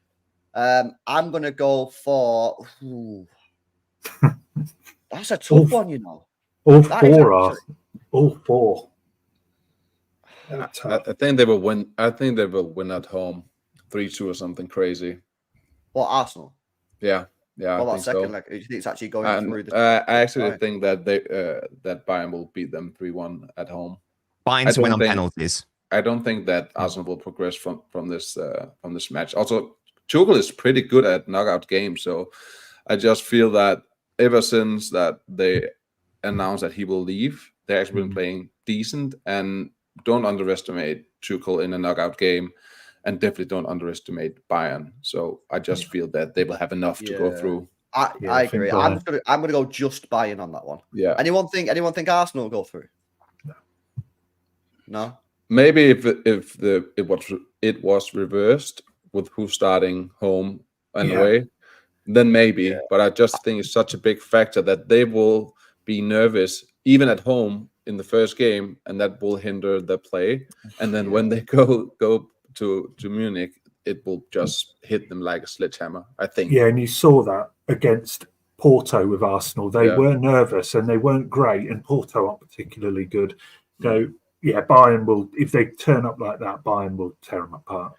I'm going to go for... That's a tough one, you know. All four. I think they will win. I think they will win at home, 3-2 or something crazy. What, Arsenal? Yeah. What about second so. leg? Do you think it's actually going through the... I actually think that that Bayern will beat them 3-1 at home. Bayern to win on penalties. I don't think that Arsenal will progress from this match. Also, Tuchel is pretty good at knockout games, so I just feel that ever since that they announced that he will leave, they've actually been playing decent. And don't underestimate Tuchel in a knockout game, and definitely don't underestimate Bayern. So I just feel that they will have enough to go through. I agree. I'm gonna go just Bayern on that one. Yeah. Anyone think Arsenal will go through? No. Maybe if it was reversed with who's starting home and away, then maybe. Yeah. But I just think it's such a big factor that they will be nervous even at home in the first game, and that will hinder the play. And then when they go to Munich, it will just hit them like a sledgehammer, I think. Yeah, and you saw that against Porto with Arsenal. They were nervous and they weren't great, and Porto aren't particularly good. So, yeah, Bayern will, if they turn up like that, Bayern will tear them apart.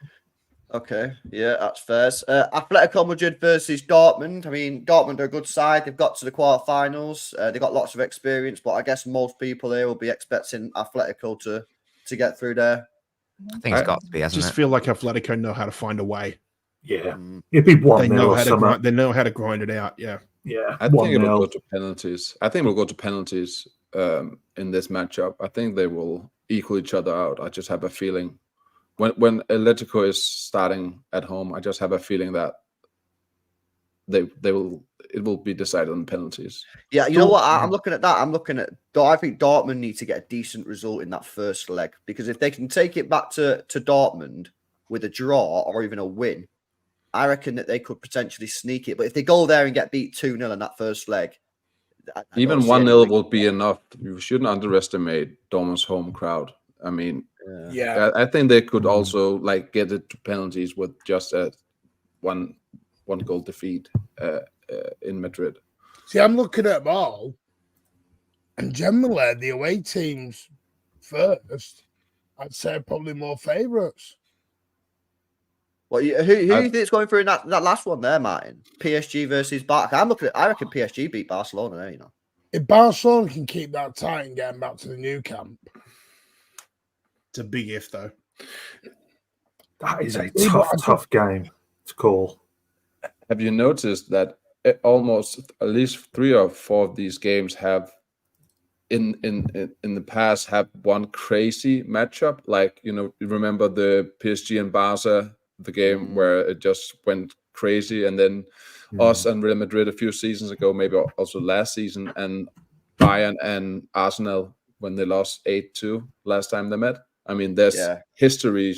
Okay, yeah, that's fair. Atletico Madrid versus Dortmund. I mean, Dortmund are a good side. They've got to the quarterfinals. They've got lots of experience, but I guess most people here will be expecting Atletico to get through there. I think it's got to be, hasn't it? I just feel like Atletico know how to find a way. Yeah, it'd be 1-0. They know how to grind it out. Yeah, I think it will go to penalties. I think we'll go to penalties in this matchup. I think they will equal each other out. I just have a feeling. When Atletico is starting at home, I just have a feeling that it will be decided on penalties. Yeah, you know what? I'm looking at that. I think Dortmund need to get a decent result in that first leg, because if they can take it back to Dortmund with a draw or even a win, I reckon that they could potentially sneak it. But if they go there and get beat 2-0 in that first leg, even 1-0 will be enough. You shouldn't underestimate Dortmund's home crowd. I mean, I think they could also get it to penalties with just a one goal defeat in Madrid. See, I'm looking at them all, and generally the away teams first, I'd say probably more favourites. Well, who do you think is going through in that last one there, Martin? PSG versus Barca. I reckon PSG beat Barcelona there, you know. If Barcelona can keep that tight and get back to the new camp. It's a big if, though. That is a tough game to call. Have you noticed that almost at least 3 or 4 of these games have in the past have one crazy matchup? Like, you remember the PSG and Barca, the game where it just went crazy, and then us and Real Madrid a few seasons ago, maybe also last season, and Bayern and Arsenal when they lost 8-2 last time they met. I mean, there's history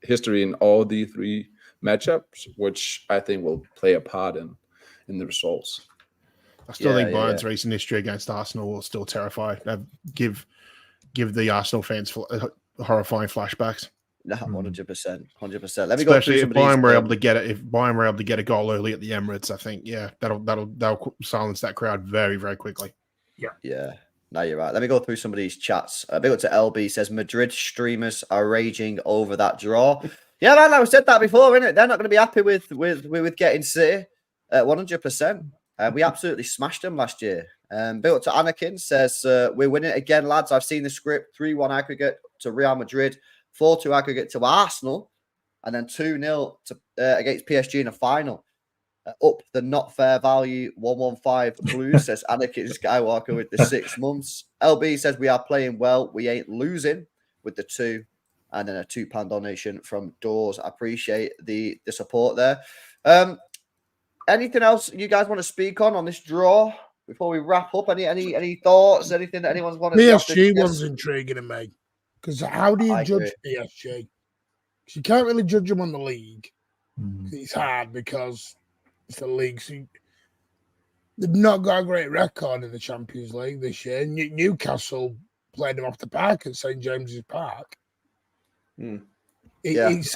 history in all the 3 matchups, which I think will play a part in the results. I still think Bayern's recent history against Arsenal will still terrify. Give the Arsenal fans horrifying flashbacks. No, 100%, 100%. Let me Especially go if Bayern were able to get it. If Bayern were able to get a goal early at the Emirates, I think that'll silence that crowd very, very quickly. Yeah. No, you're right. Let me go through some of these chats. Big up to LB says Madrid streamers are raging over that draw. Yeah, man, I've said that before, innit? They're not going to be happy with getting City. 100%. We absolutely smashed them last year. Big up to Anakin says we're winning again, lads. I've seen the script: 3-1 aggregate to Real Madrid, 4-2 aggregate to Arsenal, and then 2-0 against PSG in a final. Up the not fair value 115 Blues says Anakin Skywalker with the 6 months. LB says we are playing well. We ain't losing with the 2, and then a £2 donation from Doors. I appreciate the support there. Anything else you guys want to speak on this draw before we wrap up? Any thoughts? Anything that anyone's wanted? PSG one's intriguing to me because how do you judge PSG? Because you can't really judge them on the league. It's hard because it's the league. So they've not got a great record in the Champions League this year. Newcastle played them off the park at St James's Park. It's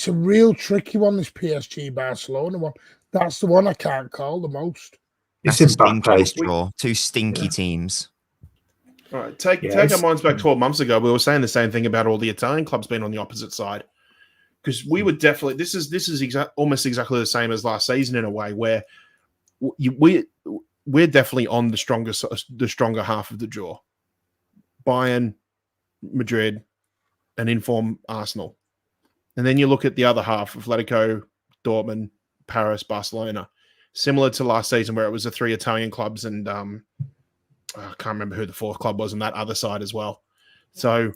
a real tricky one, this PSG Barcelona one. That's the one I can't call the most. It's a stinky draw. 2 stinky teams. All right, take our minds back 12 months ago. We were saying the same thing about all the Italian clubs being on the opposite side, because we were definitely this is almost exactly the same as last season in a way, where we're definitely on the stronger half of the draw. Bayern, Madrid, and inform Arsenal, and then you look at the other half: Atletico, Dortmund, Paris, Barcelona. Similar to last season where it was the 3 Italian clubs and I can't remember who the 4th club was on that other side as well. So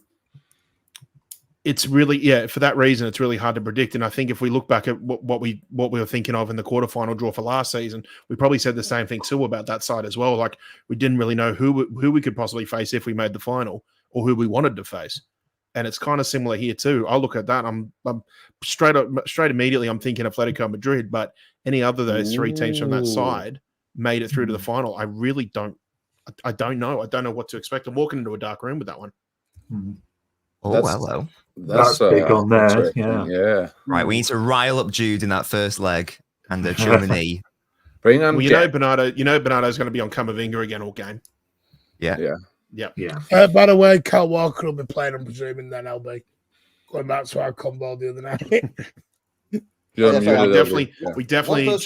it's really, for that reason, it's really hard to predict. And I think if we look back at what we were thinking of in the quarterfinal draw for last season, we probably said the same thing too about that side as well. Like we didn't really know who we could possibly face if we made the final or who we wanted to face. And it's kind of similar here too. I look at that. I'm straight immediately. I'm thinking Atletico Madrid, but any other of those 3 teams from that side made it through to the final. I really don't. I don't know. I don't know what to expect. I'm walking into a dark room with that one. Oh, hello. That's big on there. Yeah. Right, we need to rile up Jude in that first leg and the Germany. Bring on. Well, Bernardo's going to be on Camavinga again all game. Yeah. By the way, Karl Walker will be playing, I'm presuming, then LB. Going back to our combo the other night. We definitely need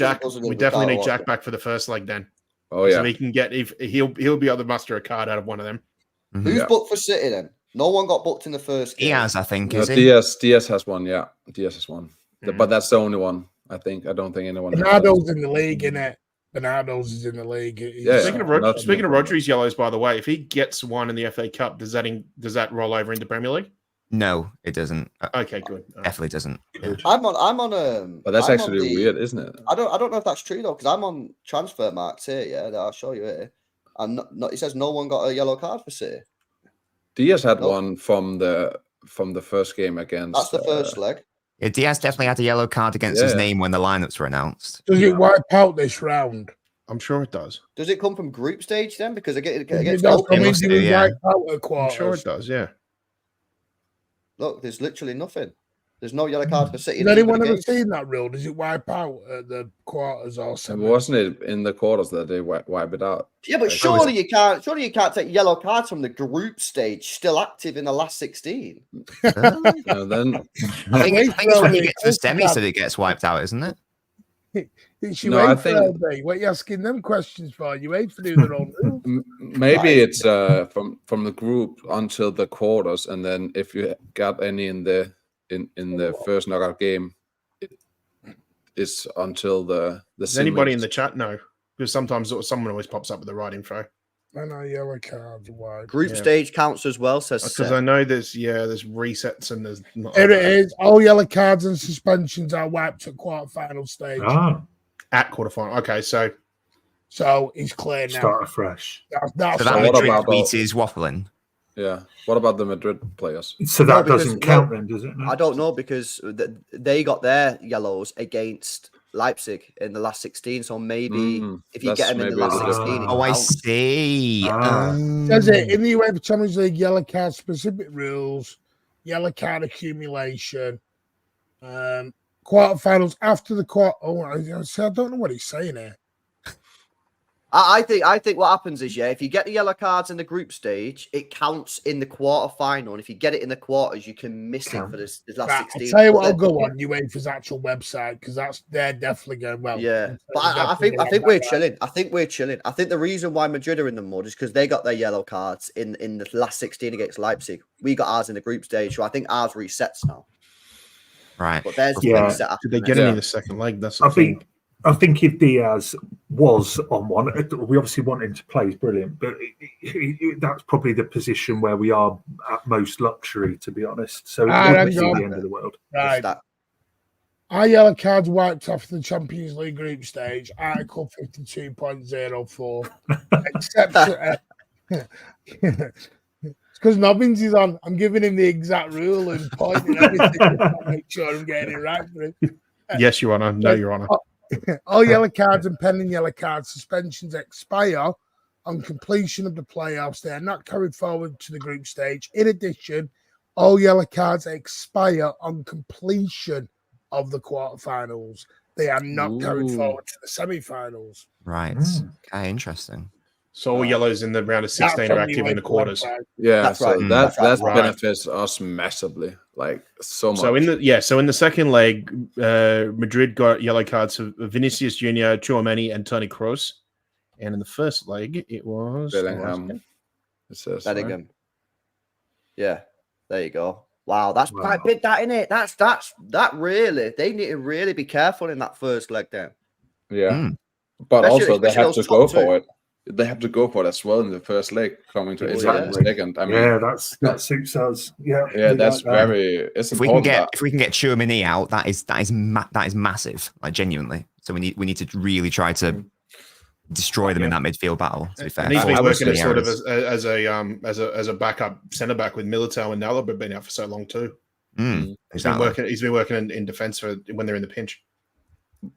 Jack back for the first leg then. Oh yeah. So he can get he'll be able to muster a card out of one of them. Who's booked for City then? No one got booked in the first game. Diaz, I think. Diaz has one, yeah. Diaz has one. But that's the only one, I think. I don't think anyone Bernardo's in the league, innit? Bernardo's is in the league. Speaking of Rodri's yellows, by the way, if he gets one in the FA Cup, does that roll over into Premier League? No, it doesn't. Okay, good. Definitely doesn't. Yeah. I'm on. But that's actually weird, isn't it? I don't know if that's true though, because I'm on transfer marks here. Yeah, I'll show you here. And it says no one got a yellow card for City. Diaz had one from the first game against. That's the first leg. Yeah, Diaz definitely had a yellow card against his name when the lineups were announced. Does it wipe out this round? I'm sure it does. Does it come from group stage then? Because it gets I'm sure it does. Yeah. Look, there's literally nothing. There's no yellow card for City. Has anyone ever seen that rule? Does it wipe out at the quarters or something? Wasn't it in the quarters that they wipe it out? Yeah, but surely you can't take yellow cards from the group stage still active in the last 16. Then I think it's when you get to the semis that it gets wiped out, isn't it? I think. What are you asking them questions for? You wait for their own rules. Maybe it's from the group until the quarters, and then if you got any in the first knockout game, it's until the. Does anybody in the chat know? Because sometimes someone always pops up with the right info. I know yellow cards. Wide. Group stage counts as well. Says because I know there's resets and there's not. Here it is. All yellow cards and suspensions are wiped at quarterfinal stage. At quarterfinal. Okay, so he's clear now. Start afresh. That's so that Madrid tweet is waffling. Yeah. What about the Madrid players? So No, that because- doesn't count then, does it? No? I don't know because they got their yellows against Leipzig in the last 16. So maybe if you get that's them in the maybe last the 16, it difference. I counts. see. Says it in the UEFA Champions League yellow card specific rules, yellow card accumulation, quarterfinals after the quarter. Oh, I don't know what he's saying here. I think what happens is, if you get the yellow cards in the group stage, it counts in the quarter final. And if you get it in the quarters, you can miss it for this last Right, 16. I'll tell you But what, I'll then- go on UEFA's actual website because they're definitely going well. Yeah, but I think we're chilling. I think we're chilling. I think the reason why Madrid are in the mud is because they got their yellow cards in the last 16 against Leipzig. We got ours in the group stage, so I think ours resets now. Right. But theirs Yeah. reset after Did they the get next any Yeah. in the second leg? That's the I thing. think if Diaz was on one, we obviously want him to play. He's brilliant, but that's probably the position where we are at most luxury, to be honest. So it Alright, wouldn't be hang on. the end of the world. Right. that. Our yellow cards wiped off the Champions League group stage, Article 52.04. Except it's because Nobbins is on. I'm giving him the exact rule and pointing everything to make sure I'm getting it right for him. Yes, Your Honour. No, Your Honour. All yellow cards and pending yellow card suspensions expire on completion of the playoffs. They are not carried forward to the group stage. In addition, all yellow cards expire on completion of the quarterfinals. They are not carried forward to the semi-finals. Right. Okay, interesting. So all yellows in the round of 16 are active in the quarters. Yeah, That's so right. that That's right. benefits us massively, like so much. So in the second leg, Madrid got yellow cards for Vinicius Junior, Tchouameni, and Toni Kroos. And in the first leg, it was Bellingham. It says, right? Bellingham. Yeah, there you go. Wow, that's quite big, that isn't it? That really. They need to really be careful in that first leg then. Yeah, but Especially- also they especially have to those go top two. for it. They have to go for it as well in the first leg, coming to Oh, Italy in yeah. the second. I mean, Yeah, that suits us. Yeah, yeah, we that's like that. very. It's If we can important. get Tchouameni out, that is massive, like genuinely. So we need to really try to destroy them in that midfield battle. To be fair, And he's been I would working as say sort of as a backup centre back with Militao and Alaba been out for so long too. Exactly. He's been working in defence for when they're in the pinch.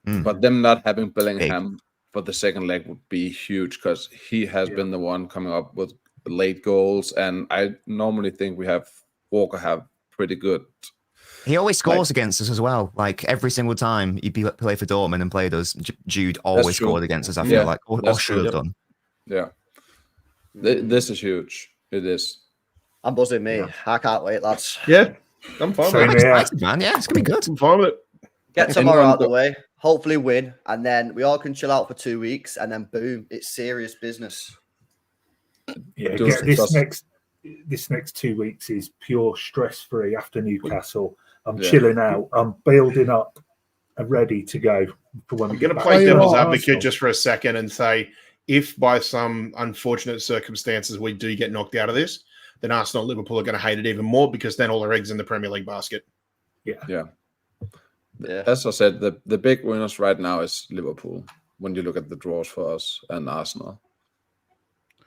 But them not having Bellingham for the second leg would be huge because he has been the one coming up with late goals, and I normally think we have Walker have pretty good. He always scores against us as well. Like every single time he play for Dortmund and played us, Jude always true. scored against us. I feel Yeah, like, or that's should true. have done. Yeah, this is huge. It is. I'm buzzing, me. I can't wait, lads. Yeah, I'm fine Same with it. here. Excited, man. Yeah, it's gonna be good. I'm fine with it. Get tomorrow Anyone out the go- way. Hopefully win, and then we all can chill out for 2 weeks, and then boom, it's serious business. Yeah, Do get some this next 2 weeks is pure stress free after Newcastle. I'm Yeah. chilling out. I'm building up and ready to go for when we I'm get going to back. play Oh, devil's yeah. advocate just for a second and say, if by some unfortunate circumstances we do get knocked out of this, then Arsenal and Liverpool are going to hate it even more because then all their eggs in the Premier League basket. Yeah. As I said, the big winners right now is Liverpool. When you look at the draws for us and Arsenal,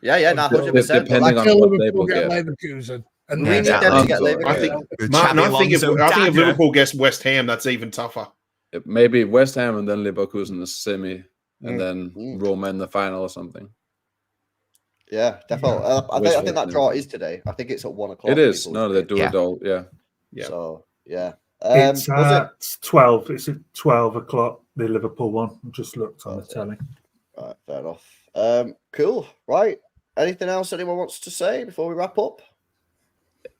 Yeah, no, 100%. Depending on Until what they Liverpool will get get. Leverkusen. And We Yeah, need them to get exactly. Leverkusen. I think, With Martin, Xabi I think if Alonso, Liverpool gets West Ham, that's even tougher. Maybe West Ham and then Leverkusen in the semi, and Mm. then Roma in the final or something. Yeah, definitely. I Wishful think that draw is today. I think it's at 1 o'clock. It is. People's No, they Game. do Yeah. it all. Yeah. Yeah. So, yeah. It's was it? at 12. It's at 12 o'clock, the Liverpool one. I just looked on the telly. Right, fair enough. Cool. Right. Anything else anyone wants to say before we wrap up?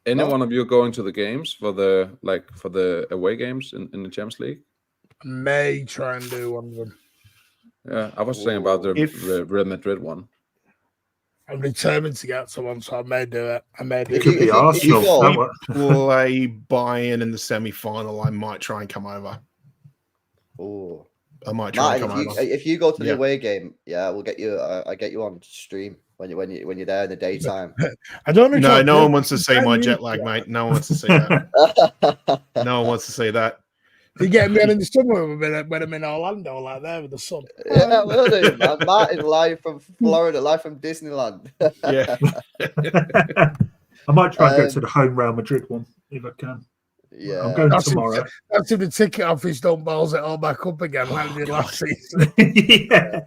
Any No. one of you going to the games for the away games in the Champions League? may try and do one of them. Yeah, I was saying about the Real Madrid one. I'm determined to get someone, so I may do it. I may do It If could you- be if you- if you Arsenal. go- that one. Play Bayern in the semi-final. I might try and come over. Oh, I might try Martin, and come over. if you go to the Yeah. away game, yeah, we'll get you. I get you on stream when you're there in the daytime. I don't know. if No, I'll no do one it. wants to see my jet lag, mate. No one wants to see that. No one wants to see that. You get me on in the summer when I'm in Orlando, like there with the sun. Yeah, will do, man. Martin live from Florida, live from Disneyland. Yeah. I might try and go to the home Real Madrid one if I can. Yeah, I'm going tomorrow. That's if the ticket office don't balls it all back up again like they did last season. Yeah.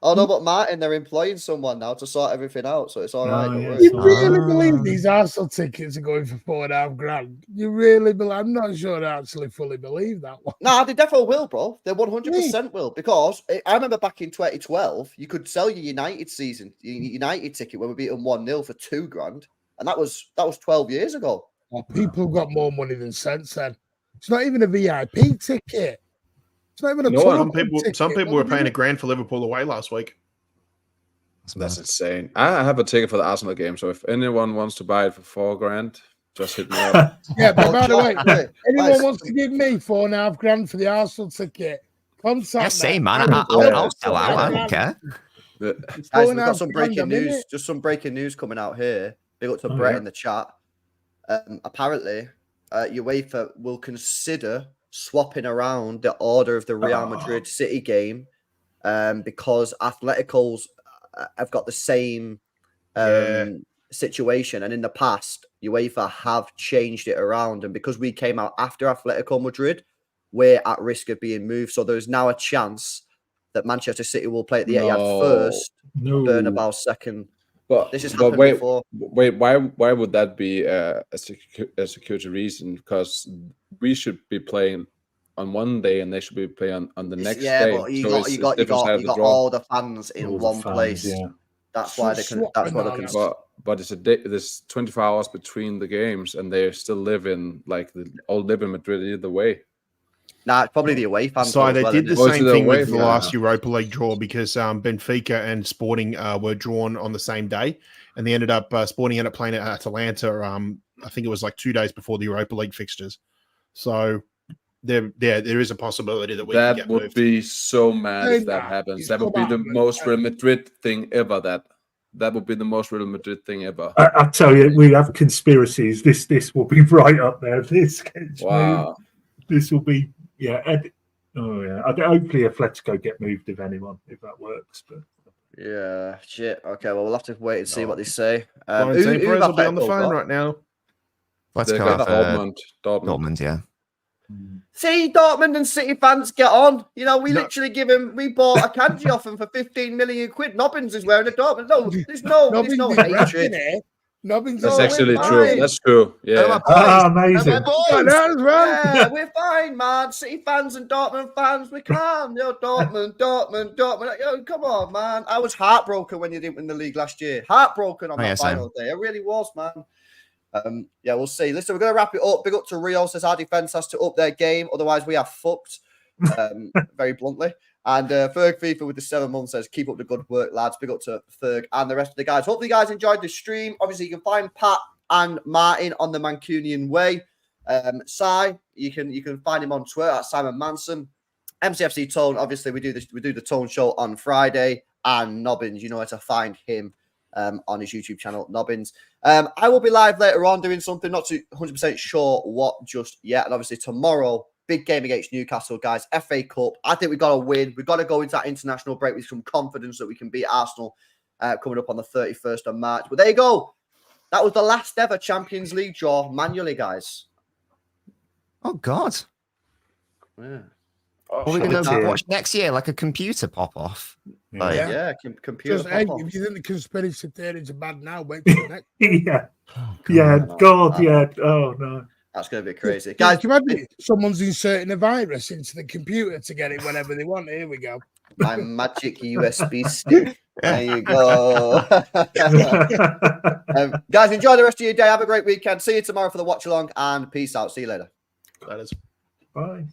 Oh no, but Martin, they're employing someone now to sort everything out, so it's all right. Oh, Don't yeah, worry. You really Ah. believe these Arsenal tickets are going for $4.5 grand? You really believe? I'm not sure I actually fully believe that one. Nah, they definitely will, bro. They 100% will, because I remember back in 2012, you could sell your United United ticket when we beat them 1-0 for $2,000, and that was 12 years ago. People have got more money than sense. Then it's not even a VIP ticket. It's not even a No, tour Some club people, ticket. some people What were do you paying $1,000 for Liverpool away last week. That's insane. I have a ticket for the Arsenal game, so if anyone wants to buy it for $4,000, just hit me up. Yeah, but by the way, Wait, anyone wait. wants to give me $4.5 for the Arsenal ticket, contact Yeah, me. same, man. I I'll sell out. I don't care. Guys, we've got some $4.5 breaking grand a news. minute. Just some breaking news coming out here. Big up to Oh, Brett yeah. in the chat. Apparently, UEFA will consider swapping around the order of the Real Madrid City game because Atleticos have got the same situation. And in the past, UEFA have changed it around. And because we came out after Atletico Madrid, we're at risk of being moved. So there's now a chance that Manchester City will play at the Etihad first, No. Bernabeu second. But This has happened before. Wait, why would that be a security reason? Because we should be playing on one day and they should be playing on the next Yeah, day. but you So got it's you got you different side got of you the got draw. all the fans in All the one fans, place. yeah. That's why they can. Swap That's why they and can. all But it's a day. There's 24 hours between the games, and they still live in all live in Madrid either way. Nah, it's probably the away fans. So as they well, did the isn't it? same the thing away with the fan. last Europa League draw because Benfica and Sporting were drawn on the same day, and they ended up Sporting ended up playing at Atalanta. I think it was like 2 days before the Europa League fixtures. So there is a possibility that we can That get would moved. be so mad Hey, if that nah, happens. it's That would be come the out, most Real Madrid thing ever. That would be the most Real Madrid thing ever. I tell you, we have conspiracies. This will be right up there. If this gets moved, Wow. this will be hopefully Atletico get moved if anyone, if that works. But Yeah, shit. Okay, well, we'll have to wait and see what they say. Florentine who Perez will be on the Atletico phone got? right now. Let's They go got have Dortmund. Dortmund, yeah. See, Dortmund and City fans get on. You know, we No. literally we bought a Kanji off him for 15 million quid. Nobbins is wearing a Dortmund. No, there's no hatred. Nobbins That's No, actually we're true. fine. That's true. Yeah. amazing. Yeah, we're fine, man. City fans and Dortmund fans, we can't. Dortmund. Come on, man. I was heartbroken when you didn't win the league last year. Heartbroken on that final day. I really was, man. Yeah, we'll see. Listen, we're going to wrap it up. Big up to Rio. Says our defense has to up their game. Otherwise, we are fucked. Very bluntly. And Ferg FIFA with the 7 months says, keep up the good work, lads. Big up to Ferg and the rest of the guys. Hopefully, you guys enjoyed the stream. Obviously, you can find Pat and Martin on the Mancunian Way. Si, you can find him on Twitter at Simon Manson. MCFC Tone, obviously, we do the Tone Show on Friday. And Nobbins, you know where to find him on his YouTube channel, Nobbins. I will be live later on doing something, not too 100% sure what just yet. And obviously, tomorrow, big game against Newcastle, guys. FA Cup. I think we've got to win. We've got to go into that international break with some confidence that we can beat Arsenal coming up on the 31st of March. But there you go. That was the last ever Champions League draw manually, guys. Oh, God. Yeah. What are we going to watch next year? Like a computer pop off? Like, Yeah, computer. Just, hey, if you think the conspiracy theories are bad now, wait till the next. God, yeah. Oh, no. That's going to be crazy. Guys, Guys, can you imagine someone's inserting a virus into the computer to get it whenever they want? Here we go. my magic USB stick. There you go. Guys, enjoy the rest of your day. Have a great weekend. See you tomorrow for the watch along and peace out. See you later. That is. Bye.